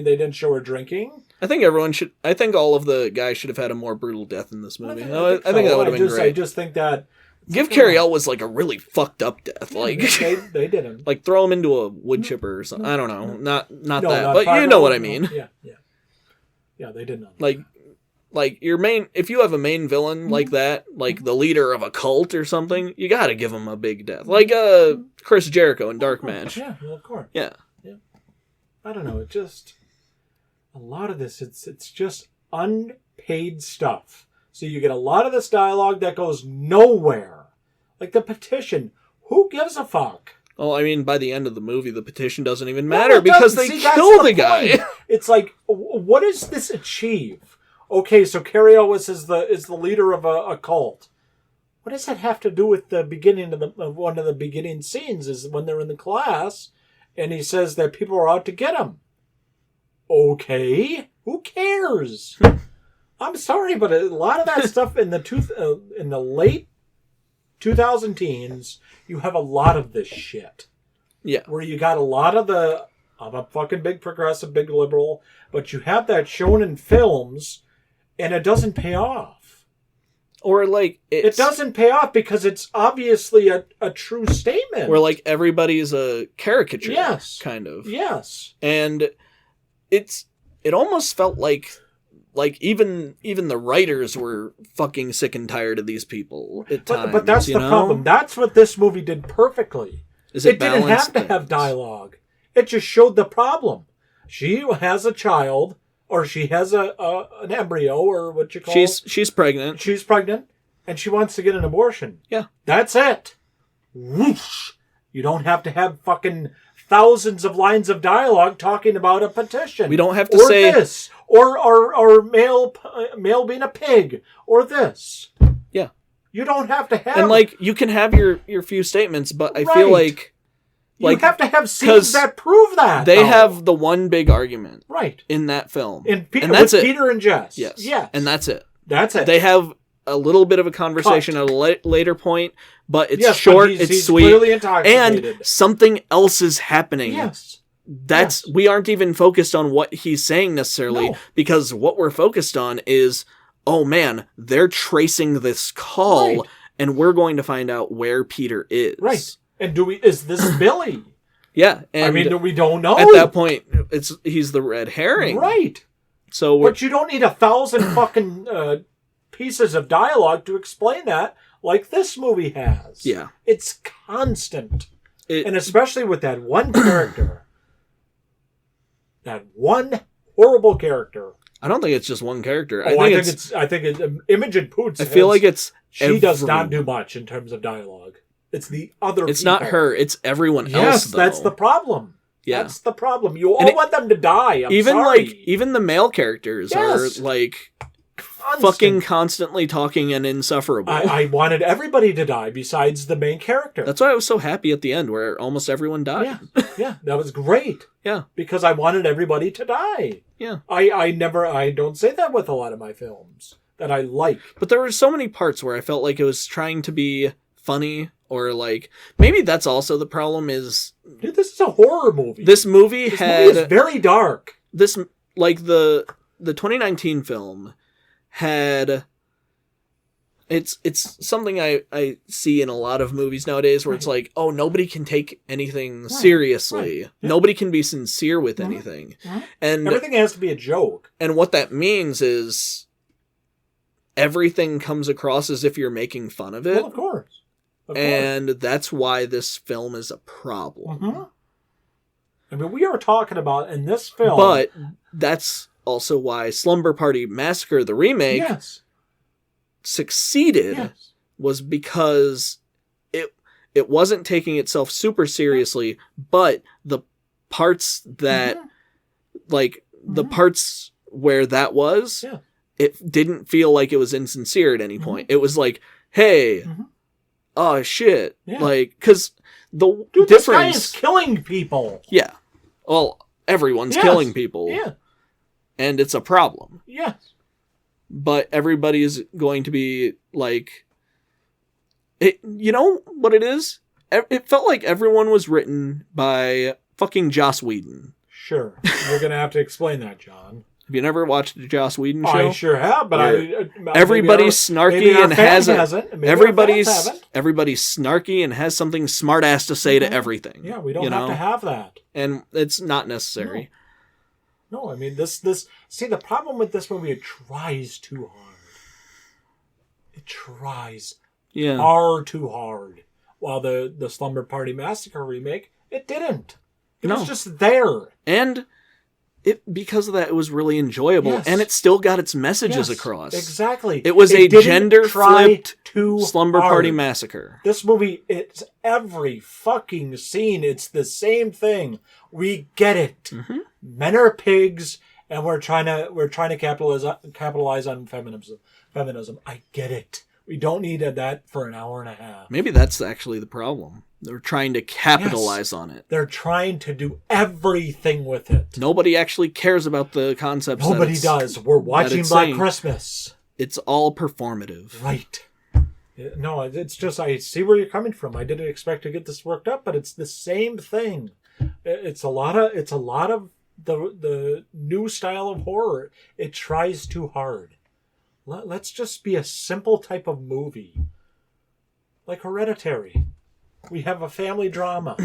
Speaker 1: didn't show her drinking.
Speaker 2: I think all of the guys should have had a more brutal death in this movie. I think that would have been great.
Speaker 1: I just think that...
Speaker 2: Give Carrie Ellis like a really fucked up death. Like
Speaker 1: they didn't.
Speaker 2: Like throw him into a wood chipper or something. I don't know. Not that. But you know what I mean.
Speaker 1: Yeah, they didn't.
Speaker 2: Like your main, if you have a main villain like that, like the leader of a cult or something, you got to give him a big death. Like Chris Jericho in Dark Match.
Speaker 1: Yeah, well, of course.
Speaker 2: Yeah.
Speaker 1: I don't know. It just a lot of this. It's just unpaid stuff. So you get a lot of this dialogue that goes nowhere. Like the petition. Who gives a fuck?
Speaker 2: Well, I mean, by the end of the movie, the petition doesn't even matter because they kill the guy.
Speaker 1: It's like, what does this achieve? Okay, so Carrie Ellis is the leader of a cult. What does that have to do with the beginning of one of the beginning scenes? Is when they're in the class, and he says that people are out to get him. Okay, who cares? I'm sorry, but a lot of that stuff in the late 2000 teens, you have a lot of this shit.
Speaker 2: Yeah,
Speaker 1: where you got a lot of I'm a fucking big progressive, big liberal, but you have that shown in films, and it doesn't pay off.
Speaker 2: Or like
Speaker 1: it doesn't pay off because it's obviously a true statement.
Speaker 2: Where like everybody's a caricature,
Speaker 1: yes,
Speaker 2: kind of,
Speaker 1: yes,
Speaker 2: and it almost felt like even the writers were fucking sick and tired of these people at times.
Speaker 1: But that's the problem. That's what this movie did perfectly. It didn't have to have dialogue. It just showed the problem. She has a child. Or she has an embryo, or what you call
Speaker 2: she's pregnant.
Speaker 1: She's pregnant, and she wants to get an abortion.
Speaker 2: Yeah.
Speaker 1: That's it. Whoosh. You don't have to have fucking thousands of lines of dialogue talking about a petition.
Speaker 2: We don't have to say
Speaker 1: this, or male being a pig, or this.
Speaker 2: Yeah.
Speaker 1: You don't have to have...
Speaker 2: And, like, you can have your few statements, but I feel like...
Speaker 1: You have to have scenes that prove that.
Speaker 2: They have the one big argument,
Speaker 1: right, in
Speaker 2: that film,
Speaker 1: and that's it. Peter and Jess.
Speaker 2: Yes,
Speaker 1: yeah,
Speaker 2: and that's it.
Speaker 1: That's it.
Speaker 2: They have a little bit of a conversation at a later point, but it's short. It's sweet, and something else is happening.
Speaker 1: Yes,
Speaker 2: we aren't even focused on what he's saying necessarily, because what we're focused on is, oh man, they're tracing this call, and we're going to find out where Peter is.
Speaker 1: Right. And is this Billy?
Speaker 2: Yeah, and
Speaker 1: I mean, we don't know.
Speaker 2: At that point, he's the red herring,
Speaker 1: right?
Speaker 2: So,
Speaker 1: but you don't need 1,000 fucking pieces of dialogue to explain that, like this movie has.
Speaker 2: Yeah,
Speaker 1: it's constant, and especially with that one character, that one horrible character.
Speaker 2: I don't think it's just one character.
Speaker 1: I think it's Imogen Poots.
Speaker 2: I feel like
Speaker 1: she does not do much in terms of dialogue. It's the other
Speaker 2: It's
Speaker 1: people.
Speaker 2: not her. It's everyone else,
Speaker 1: Yes,
Speaker 2: though.
Speaker 1: that's the problem.
Speaker 2: Yeah.
Speaker 1: That's the problem. You all want them to die. I'm sorry.
Speaker 2: Even the male characters are, like, fucking constantly talking and insufferable.
Speaker 1: I wanted everybody to die besides the main character.
Speaker 2: That's why I was so happy at the end, where almost everyone died.
Speaker 1: Yeah, that was great.
Speaker 2: Yeah.
Speaker 1: Because I wanted everybody to die.
Speaker 2: Yeah.
Speaker 1: I don't say that with a lot of my films that I like.
Speaker 2: But there were so many parts where I felt like it was trying to be funny, or like maybe that's also the problem is,
Speaker 1: dude, this is a horror movie.
Speaker 2: This movie is
Speaker 1: very dark.
Speaker 2: This, like, the 2019 film had, it's something I see in a lot of movies nowadays where it's like, oh, nobody can take anything seriously. Right. Nobody can be sincere with anything. And
Speaker 1: everything has to be a joke.
Speaker 2: And what that means is everything comes across as if you're making fun of it.
Speaker 1: Well, of course.
Speaker 2: And that's why this film is a problem.
Speaker 1: I mean, we are talking about in this film...
Speaker 2: But that's also why Slumber Party Massacre, the remake, succeeded, was because it wasn't taking itself super seriously, but the parts that, like, the parts where that was, it didn't feel like it was insincere at any point. It was like, hey... Oh shit! Like, because the difference,
Speaker 1: this guy is killing people.
Speaker 2: Yeah, well, everyone's killing people.
Speaker 1: Yeah,
Speaker 2: and it's a problem.
Speaker 1: Yes,
Speaker 2: but everybody's going to be like, it. You know what it is? It felt like everyone was written by fucking Joss Whedon.
Speaker 1: Sure, you're gonna have to explain that, John.
Speaker 2: Have you never watched the Joss Whedon show?
Speaker 1: I sure have, but
Speaker 2: everybody's snarky and has everybody's snarky and has something smart ass to say to everything.
Speaker 1: Yeah, we don't have to have that,
Speaker 2: and it's not necessary.
Speaker 1: No, I mean this. See, the problem with this movie, it tries too hard. It tries far too hard. While the Slumber Party Massacre remake, it didn't. It was just there,
Speaker 2: and. Because of that, it was really enjoyable, and it still got its messages across.
Speaker 1: Exactly.
Speaker 2: It was a gender-flipped Slumber Party Massacre.
Speaker 1: This movie, it's every fucking scene. It's the same thing. We get it. Men are pigs, and we're trying to capitalize on feminism. I get it. We don't need that for an hour and a half.
Speaker 2: Maybe that's actually the problem. They're trying to capitalize on it.
Speaker 1: They're trying to do everything with it.
Speaker 2: Nobody actually cares about the concepts.
Speaker 1: Nobody does. We're watching Black Christmas.
Speaker 2: It's all performative.
Speaker 1: Right. No, it's just, I see where you're coming from. I didn't expect to get this worked up, but it's the same thing. It's a lot of the new style of horror. It tries too hard. Let's just be a simple type of movie. Like Hereditary. We have a family drama.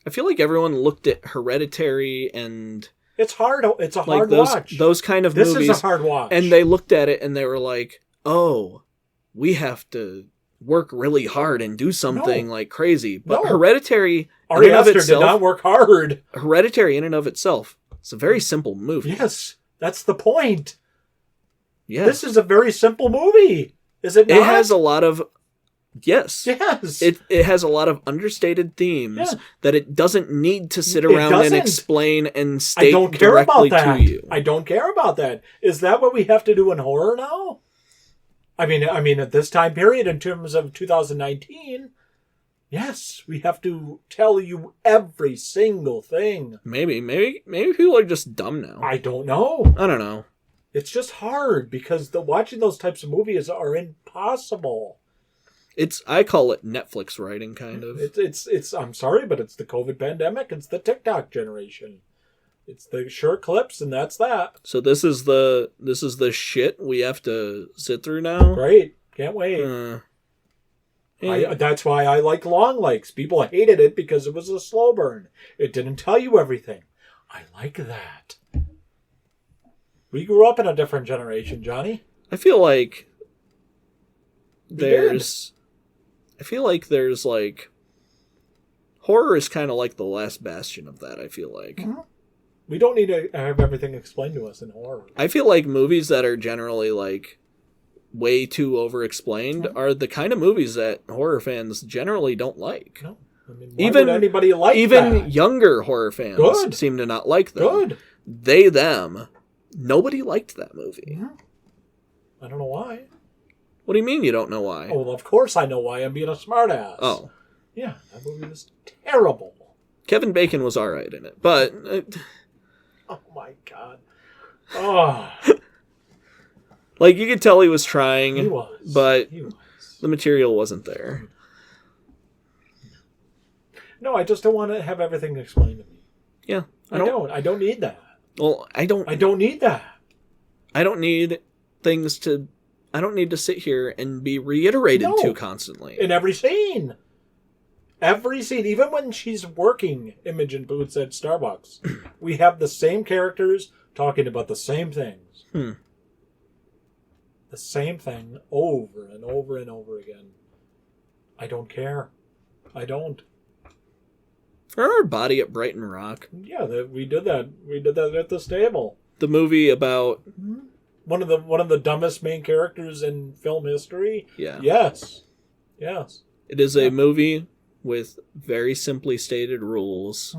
Speaker 2: I feel like everyone looked at Hereditary and...
Speaker 1: It's hard. It's a
Speaker 2: like
Speaker 1: hard watch.
Speaker 2: Those kind of movies.
Speaker 1: This is a hard watch.
Speaker 2: And they looked at it and they were like, oh, we have to work really hard and do something like crazy. But Hereditary,
Speaker 1: Ari Aster did not work hard.
Speaker 2: Hereditary in and of itself, it's a very simple movie.
Speaker 1: Yes, that's the point.
Speaker 2: Yeah.
Speaker 1: This is a very simple movie. Is it not?
Speaker 2: It has a lot of... Yes.
Speaker 1: Yes.
Speaker 2: It has a lot of understated themes that it doesn't need to sit around and explain and state directly to you.
Speaker 1: I don't care about that. Is that what we have to do in horror now? I mean, at this time period, in terms of 2019, yes, we have to tell you every single thing.
Speaker 2: Maybe people are just dumb now.
Speaker 1: I don't know.
Speaker 2: I don't know.
Speaker 1: It's just hard because watching those types of movies are impossible.
Speaker 2: I call it Netflix writing, kind of.
Speaker 1: It's I'm sorry, but it's the COVID pandemic. It's the TikTok generation. It's the short clips, and that's that.
Speaker 2: So this is the shit we have to sit through now.
Speaker 1: Great, can't wait. That's why I like Long Legs. People hated it because it was a slow burn. It didn't tell you everything. I like that. We grew up in a different generation, Johnny.
Speaker 2: I feel like there's like horror is kind of like the last bastion of that. I feel like.
Speaker 1: Mm-hmm. We don't need to have everything explained to us in horror.
Speaker 2: I feel like movies that are generally like way too over-explained are the kind of movies that horror fans generally don't like.
Speaker 1: No. I mean, why would anybody like that?
Speaker 2: Younger horror fans seem to not like them.
Speaker 1: Good.
Speaker 2: They, them. Nobody liked that movie.
Speaker 1: Mm-hmm. I don't know why.
Speaker 2: What do you mean you don't know why?
Speaker 1: Oh, well, of course I know why. I'm being a smartass.
Speaker 2: Oh.
Speaker 1: Yeah, that movie was terrible.
Speaker 2: Kevin Bacon was alright in it, but...
Speaker 1: oh, my God. Oh.
Speaker 2: Like, you could tell he was trying.
Speaker 1: He was.
Speaker 2: But the material wasn't there.
Speaker 1: No, I just don't want to have everything explained to me.
Speaker 2: Yeah.
Speaker 1: I don't need that.
Speaker 2: Well, I don't need that. I don't need things to... I don't need to sit here and be reiterated to constantly.
Speaker 1: In every scene. Every scene. Even when she's working Imogen Boots at Starbucks. We have the same characters talking about the same things. The same thing over and over and over again. I don't care. I don't.
Speaker 2: Remember Body at Brighton Rock?
Speaker 1: Yeah, we did that. We did that at the stable.
Speaker 2: The movie about...
Speaker 1: One of the dumbest main characters in film history.
Speaker 2: Yeah.
Speaker 1: Yes.
Speaker 2: It is a movie with very simply stated rules.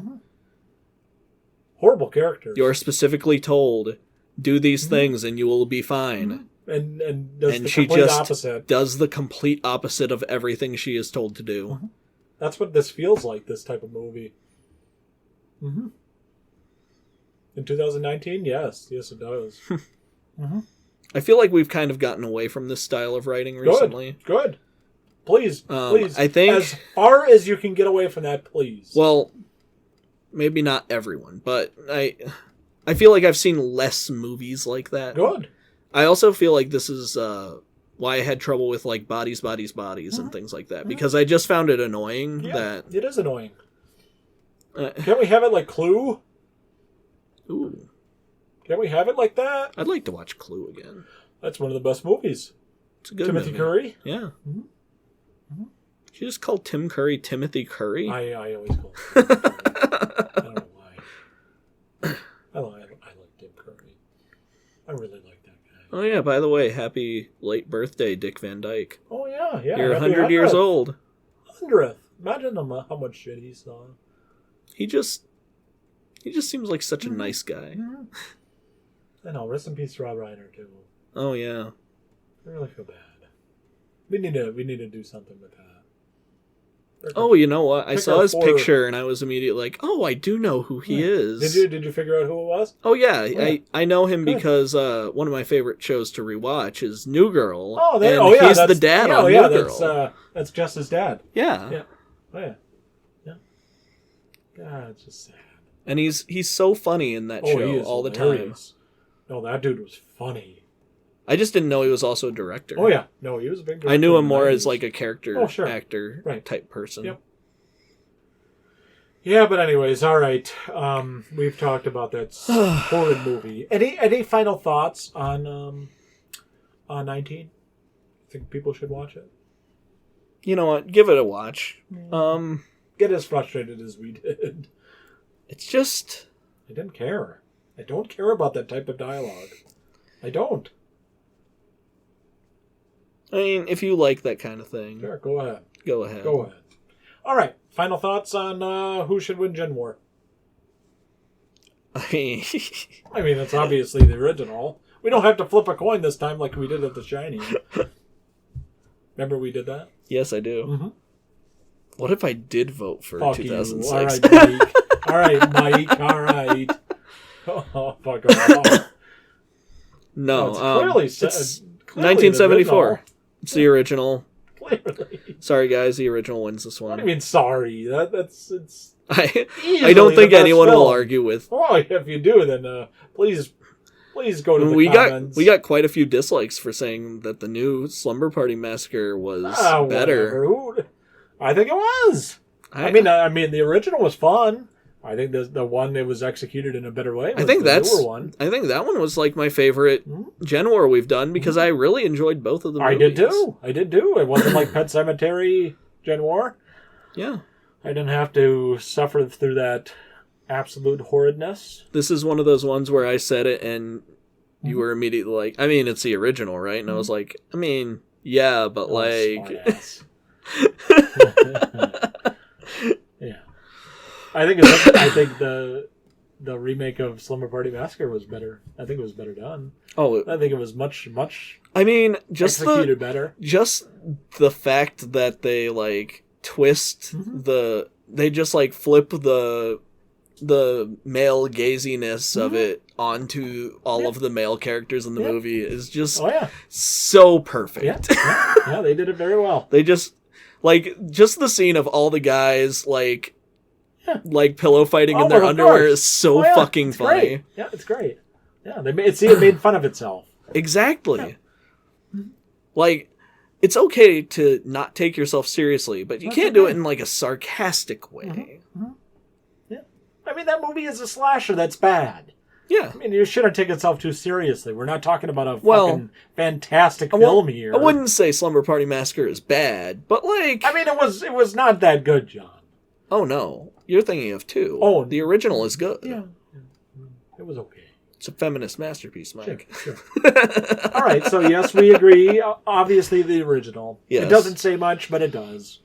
Speaker 1: Horrible characters.
Speaker 2: You're specifically told, do these things and you will be fine.
Speaker 1: And does the
Speaker 2: she
Speaker 1: complete
Speaker 2: just
Speaker 1: opposite.
Speaker 2: Does the complete opposite of everything she is told to do.
Speaker 1: That's what this feels like, this type of movie. In 2019, yes it does.
Speaker 2: I feel like we've kind of gotten away from this style of writing recently.
Speaker 1: Good. Please.
Speaker 2: I think...
Speaker 1: As far as you can get away from that, please.
Speaker 2: Well, maybe not everyone, but I feel like I've seen less movies like that.
Speaker 1: Good.
Speaker 2: I also feel like this is why I had trouble with like bodies and things like that, because I just found it annoying that...
Speaker 1: It is annoying. Can't we have it like Clue?
Speaker 2: Ooh.
Speaker 1: Can't we have it like that?
Speaker 2: I'd like to watch Clue again.
Speaker 1: That's one of the best movies.
Speaker 2: It's a good
Speaker 1: Timothy
Speaker 2: movie.
Speaker 1: Curry?
Speaker 2: Yeah. Did you just call Tim Curry Timothy Curry?
Speaker 1: I always call him Timothy Curry. I don't know why. I like Tim Curry. I really like that guy.
Speaker 2: Oh yeah, by the way, happy late birthday, Dick Van Dyke.
Speaker 1: Oh yeah.
Speaker 2: You're 100 years old.
Speaker 1: 100th. Imagine how much shit he saw.
Speaker 2: He just seems like such a nice guy.
Speaker 1: I know. Rest in peace, Rob Reiner, too.
Speaker 2: Oh, yeah.
Speaker 1: I really feel bad. We need to do something with that.
Speaker 2: Oh, you know what? I
Speaker 1: Pick
Speaker 2: saw
Speaker 1: our
Speaker 2: his
Speaker 1: 4.
Speaker 2: picture and I was immediately like, oh, I do know who he is.
Speaker 1: Did you figure out who it was?
Speaker 2: Oh, yeah.
Speaker 1: Yeah.
Speaker 2: I know him
Speaker 1: Good.
Speaker 2: because one of my favorite shows to rewatch is New Girl.
Speaker 1: Oh,
Speaker 2: he's the dad on New Girl.
Speaker 1: That's just his dad.
Speaker 2: Yeah.
Speaker 1: Yeah. Oh, yeah. Yeah. God, it's just sad.
Speaker 2: And he's so funny in that show
Speaker 1: he is
Speaker 2: all
Speaker 1: hilarious.
Speaker 2: the time.
Speaker 1: No, that dude was funny.
Speaker 2: I just didn't know he was also a director.
Speaker 1: Oh, yeah. No, he was a big director.
Speaker 2: I knew him
Speaker 1: in the
Speaker 2: more
Speaker 1: 90s.
Speaker 2: as like a character actor type person.
Speaker 1: Yep. Yeah, but anyways, all right. We've talked about that horrid movie. Any final thoughts on 19? Think people should watch it?
Speaker 2: You know what? Give it a watch.
Speaker 1: Get as frustrated as we did.
Speaker 2: It's just...
Speaker 1: I didn't care. I don't care about that type of dialogue. I don't.
Speaker 2: I mean, if you like that kind of thing...
Speaker 1: Sure, go ahead.
Speaker 2: Go ahead.
Speaker 1: Go ahead. All right. Final thoughts on who should win Gen War?
Speaker 2: I mean,
Speaker 1: that's obviously the original. We don't have to flip a coin this time like we did at The Shining. Remember we did that?
Speaker 2: Yes, I do.
Speaker 1: Mm-hmm.
Speaker 2: What if I did vote for
Speaker 1: Fuck
Speaker 2: 2006?
Speaker 1: You. All right, Mike. All right, Mike. All right. Oh, fuck off.
Speaker 2: No,
Speaker 1: it's clearly,
Speaker 2: it's
Speaker 1: clearly
Speaker 2: 1974. It's the original.
Speaker 1: Clearly.
Speaker 2: Sorry, guys. The original wins this one.
Speaker 1: What do you mean, sorry? It's
Speaker 2: I don't think anyone will argue with.
Speaker 1: Oh, if you do, then please go to the comments.
Speaker 2: We got quite a few dislikes for saying that the new Slumber Party Massacre was better.
Speaker 1: Whatever. I think it was. I mean, the original was fun. I think the one that was executed in a better way was the newer one.
Speaker 2: I think that one was like my favorite Gen War we've done because I really enjoyed both of them.
Speaker 1: I did too. It wasn't like Pet Sematary Gen War.
Speaker 2: Yeah.
Speaker 1: I didn't have to suffer through that absolute horridness.
Speaker 2: This is one of those ones where I said it and you were immediately like, I mean, it's the original, right? And I was like, I mean, yeah, but
Speaker 1: yeah. I think the remake of Slumber Party Massacre was better. I think it was better done.
Speaker 2: Oh,
Speaker 1: I think it was much.
Speaker 2: I mean, just
Speaker 1: executed better.
Speaker 2: Just the fact that they like twist they just like flip the male gaziness of it onto all of the male characters in the movie is just so perfect.
Speaker 1: Yeah, they did it very well.
Speaker 2: They just the scene of all the guys like pillow fighting in their underwear is so fucking funny.
Speaker 1: Great. Yeah, it's great. Yeah, it made fun of itself.
Speaker 2: Exactly. Yeah. Like, it's okay to not take yourself seriously, but you can't do it in like a sarcastic way.
Speaker 1: Yeah. I mean, that movie is a slasher that's bad.
Speaker 2: Yeah.
Speaker 1: I mean, you shouldn't take itself too seriously. We're not talking about a fucking fantastic film here.
Speaker 2: I wouldn't say Slumber Party Massacre is bad, but like...
Speaker 1: I mean, it was not that good, John.
Speaker 2: Oh, no. You're thinking of 2.
Speaker 1: Oh.
Speaker 2: The original is good.
Speaker 1: Yeah. It was okay.
Speaker 2: It's a feminist masterpiece, Mike.
Speaker 1: Sure. All right, so yes, we agree. Obviously, the original.
Speaker 2: Yes.
Speaker 1: It doesn't say much, but it does.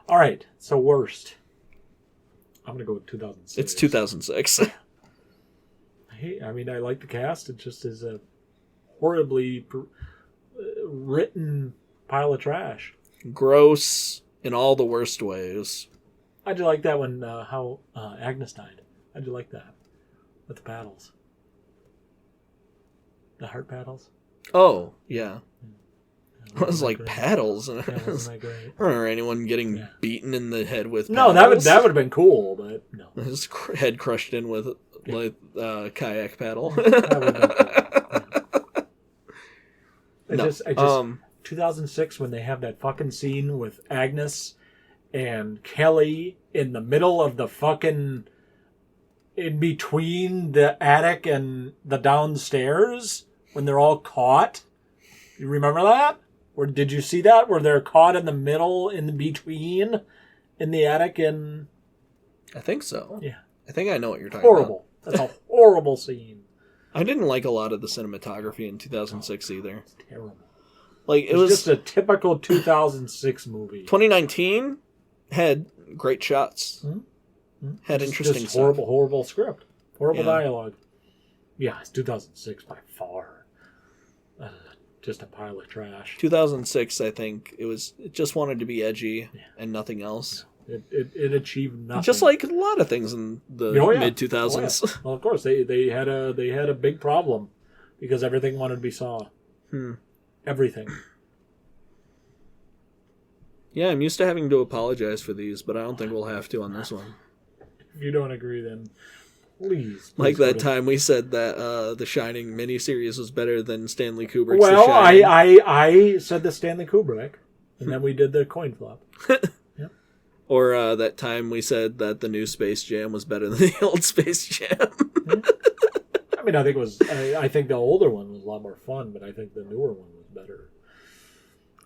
Speaker 1: All right, so worst. I'm going to go with 2006.
Speaker 2: It's 2006.
Speaker 1: I mean, I like the cast. It just is a horribly written pile of trash.
Speaker 2: Gross in all the worst ways.
Speaker 1: How'd you like that when how Agnes died? How'd you like that? With the paddles. The heart paddles?
Speaker 2: Oh, yeah.
Speaker 1: Yeah,
Speaker 2: I was like, great. Paddles?
Speaker 1: Yeah, wasn't that great?
Speaker 2: I don't remember anyone getting beaten in the head with
Speaker 1: paddles. No, that would have been cool, but no.
Speaker 2: His head crushed in with kayak paddle.
Speaker 1: I just 2006 when they have that fucking scene with Agnes and Kelly in the middle of the fucking in between the attic and the downstairs when they're all caught. You remember that? Or did you see that? Where they're caught in the middle, in between, in the attic and...
Speaker 2: I think so.
Speaker 1: Yeah.
Speaker 2: I think I know what you're talking about.
Speaker 1: Horrible. That's a horrible scene.
Speaker 2: I didn't like a lot of the cinematography in 2006 either.
Speaker 1: It's terrible.
Speaker 2: Like it was
Speaker 1: just a typical 2006 movie.
Speaker 2: 2019 had great shots. Mm-hmm. Had interesting
Speaker 1: stuff. Horrible script. Horrible dialogue. Yeah, it's 2006 by far. just a pile of trash.
Speaker 2: 2006, I think it just wanted to be edgy and nothing else.
Speaker 1: It achieved nothing.
Speaker 2: Just like a lot of things in the mid 2000s.
Speaker 1: Oh, yeah. Well, of course they had a big problem because everything wanted to be Saw. Everything.
Speaker 2: Yeah, I'm used to having to apologize for these, but I don't think we'll have to on this one.
Speaker 1: If you don't agree, then please
Speaker 2: like that time we said that the Shining miniseries was better than Stanley Kubrick's
Speaker 1: Well,
Speaker 2: The Shining.
Speaker 1: I said the Stanley Kubrick, and then we did the coin flop.
Speaker 2: Or that time we said that the new Space Jam was better than the old Space Jam.
Speaker 1: I mean, I think the older one was a lot more fun, but I think the newer one was better.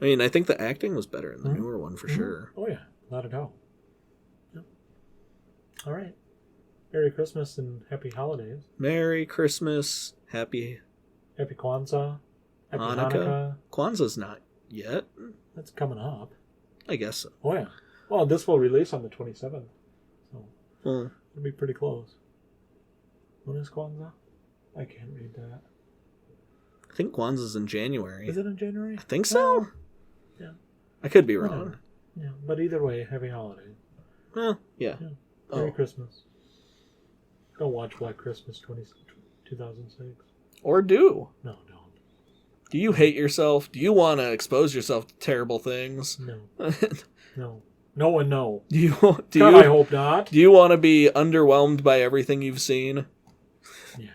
Speaker 2: I mean, I think the acting was better in the newer one for sure.
Speaker 1: Oh yeah, not at all. Yep. All right. Merry Christmas and Happy Holidays.
Speaker 2: Merry Christmas, Happy
Speaker 1: Kwanzaa, Happy
Speaker 2: Hanukkah. Kwanzaa's not yet.
Speaker 1: That's coming up.
Speaker 2: I guess so.
Speaker 1: Oh yeah. Well, this will release on the 27th, so
Speaker 2: it'll
Speaker 1: be pretty close. When is Kwanzaa? I can't read that.
Speaker 2: I think Kwanzaa's in January.
Speaker 1: Is it in January?
Speaker 2: I think so.
Speaker 1: Yeah.
Speaker 2: I could be wrong.
Speaker 1: Yeah, but either way, Happy Holidays.
Speaker 2: Well, yeah.
Speaker 1: Merry Christmas. Don't watch Black Christmas 2006.
Speaker 2: Or do.
Speaker 1: No, don't.
Speaker 2: Do you hate yourself? Do you want to expose yourself to terrible things?
Speaker 1: No. No. No and no.
Speaker 2: I
Speaker 1: hope not.
Speaker 2: Do you want to be underwhelmed by everything you've seen?
Speaker 1: Yeah,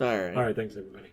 Speaker 1: no.
Speaker 2: All right.
Speaker 1: All right, thanks, everybody.